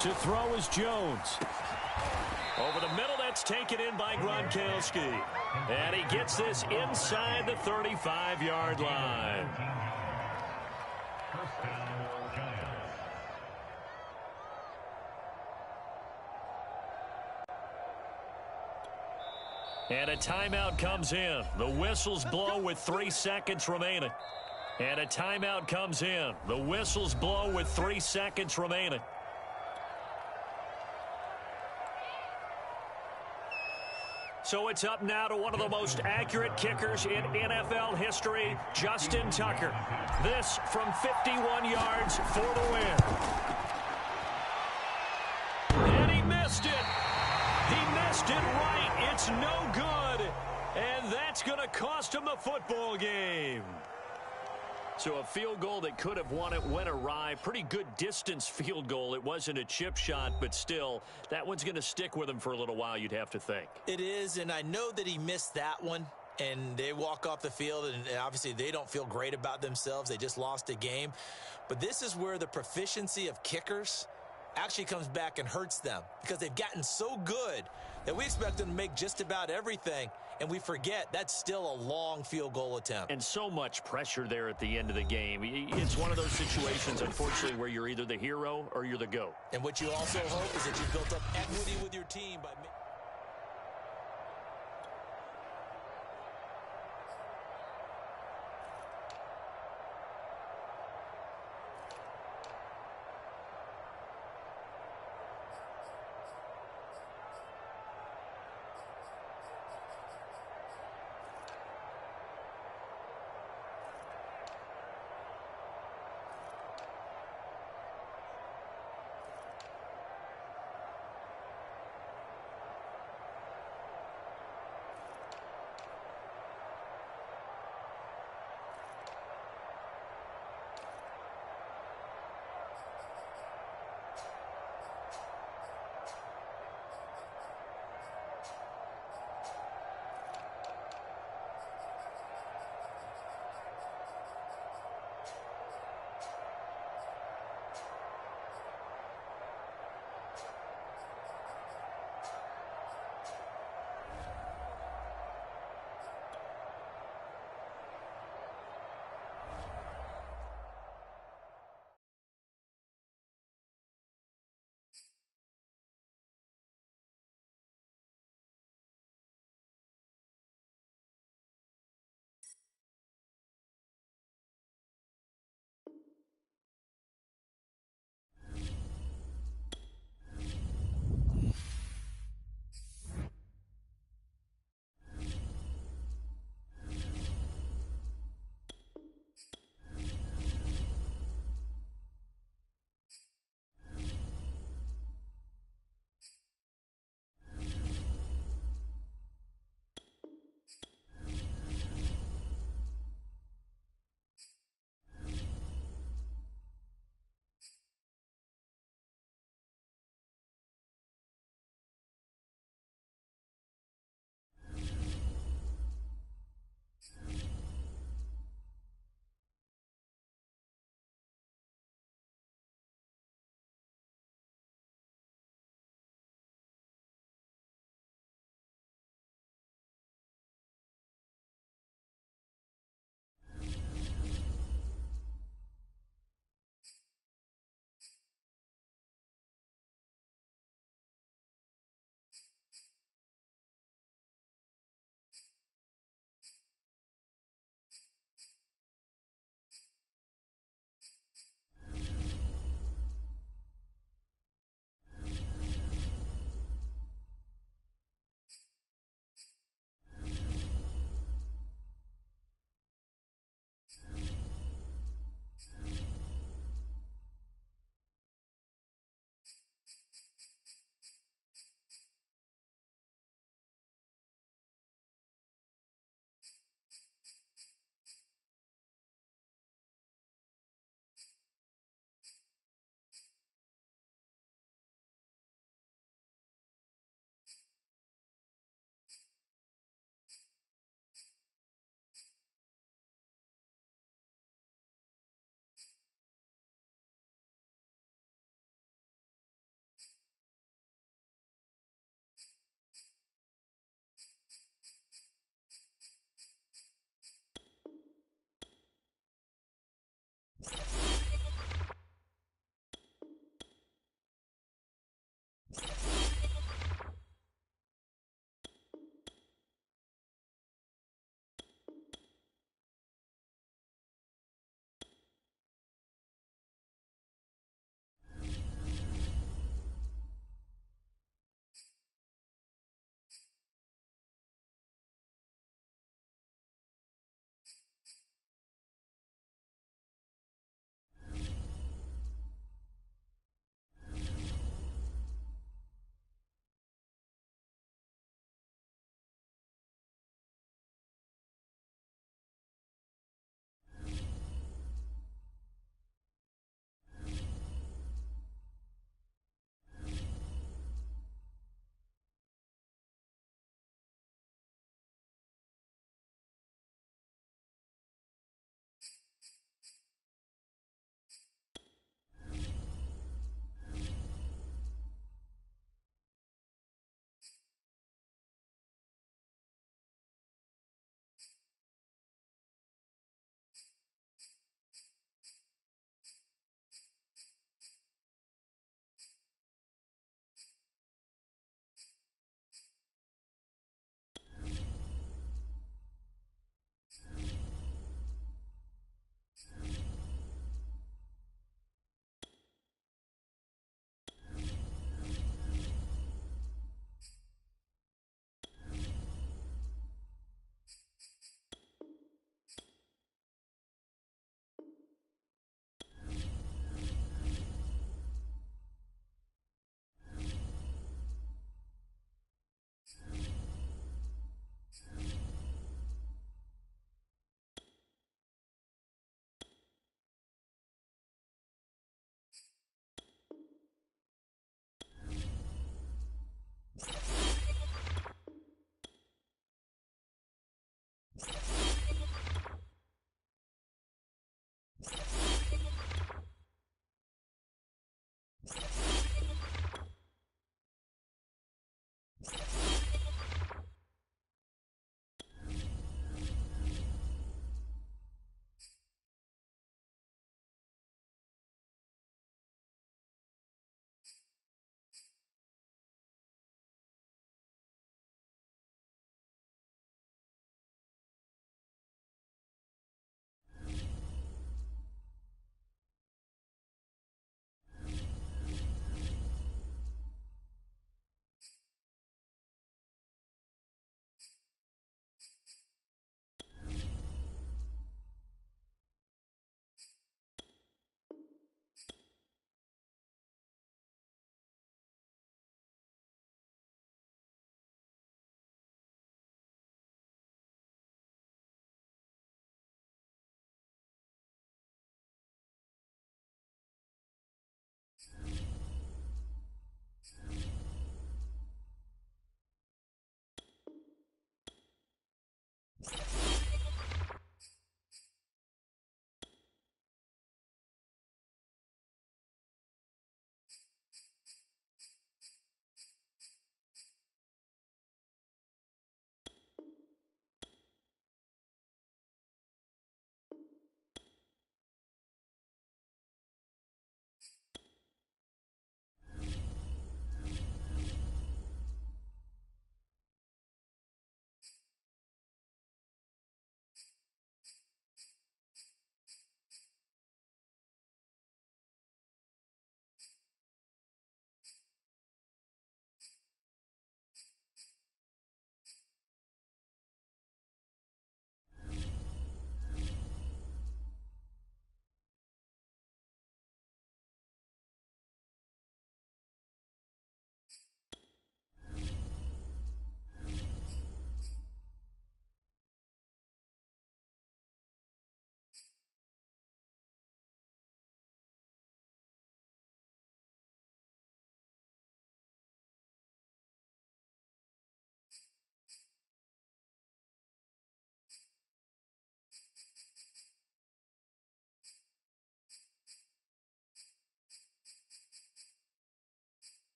To throw is Jones. Over the middle, that's taken in by Gronkowski. And he gets this inside the 35-yard line. And a timeout comes in. The whistles blow with 3 seconds remaining. And a timeout comes in. The whistles blow with 3 seconds remaining. So it's up now to one of the most accurate kickers in NFL history, Justin Tucker. This from 51 yards for the win. And he missed it. He missed it right. It's no good. And that's going to cost him the football game. So a field goal that could have won it went awry. Pretty good distance field goal. It wasn't a chip shot, but still, that one's going to stick with him for a little while, you'd have to think. It is, and I know that he missed that one, and they walk off the field, and obviously they don't feel great about themselves. They just lost a game. But this is where the proficiency of kickers actually comes back and hurts them because they've gotten so good that we expect them to make just about everything, and we forget that's still a long field goal attempt. And so much pressure there at the end of the game. It's one of those situations, unfortunately, where you're either the hero or you're the GOAT. And what you also hope is that you've built up equity with your team by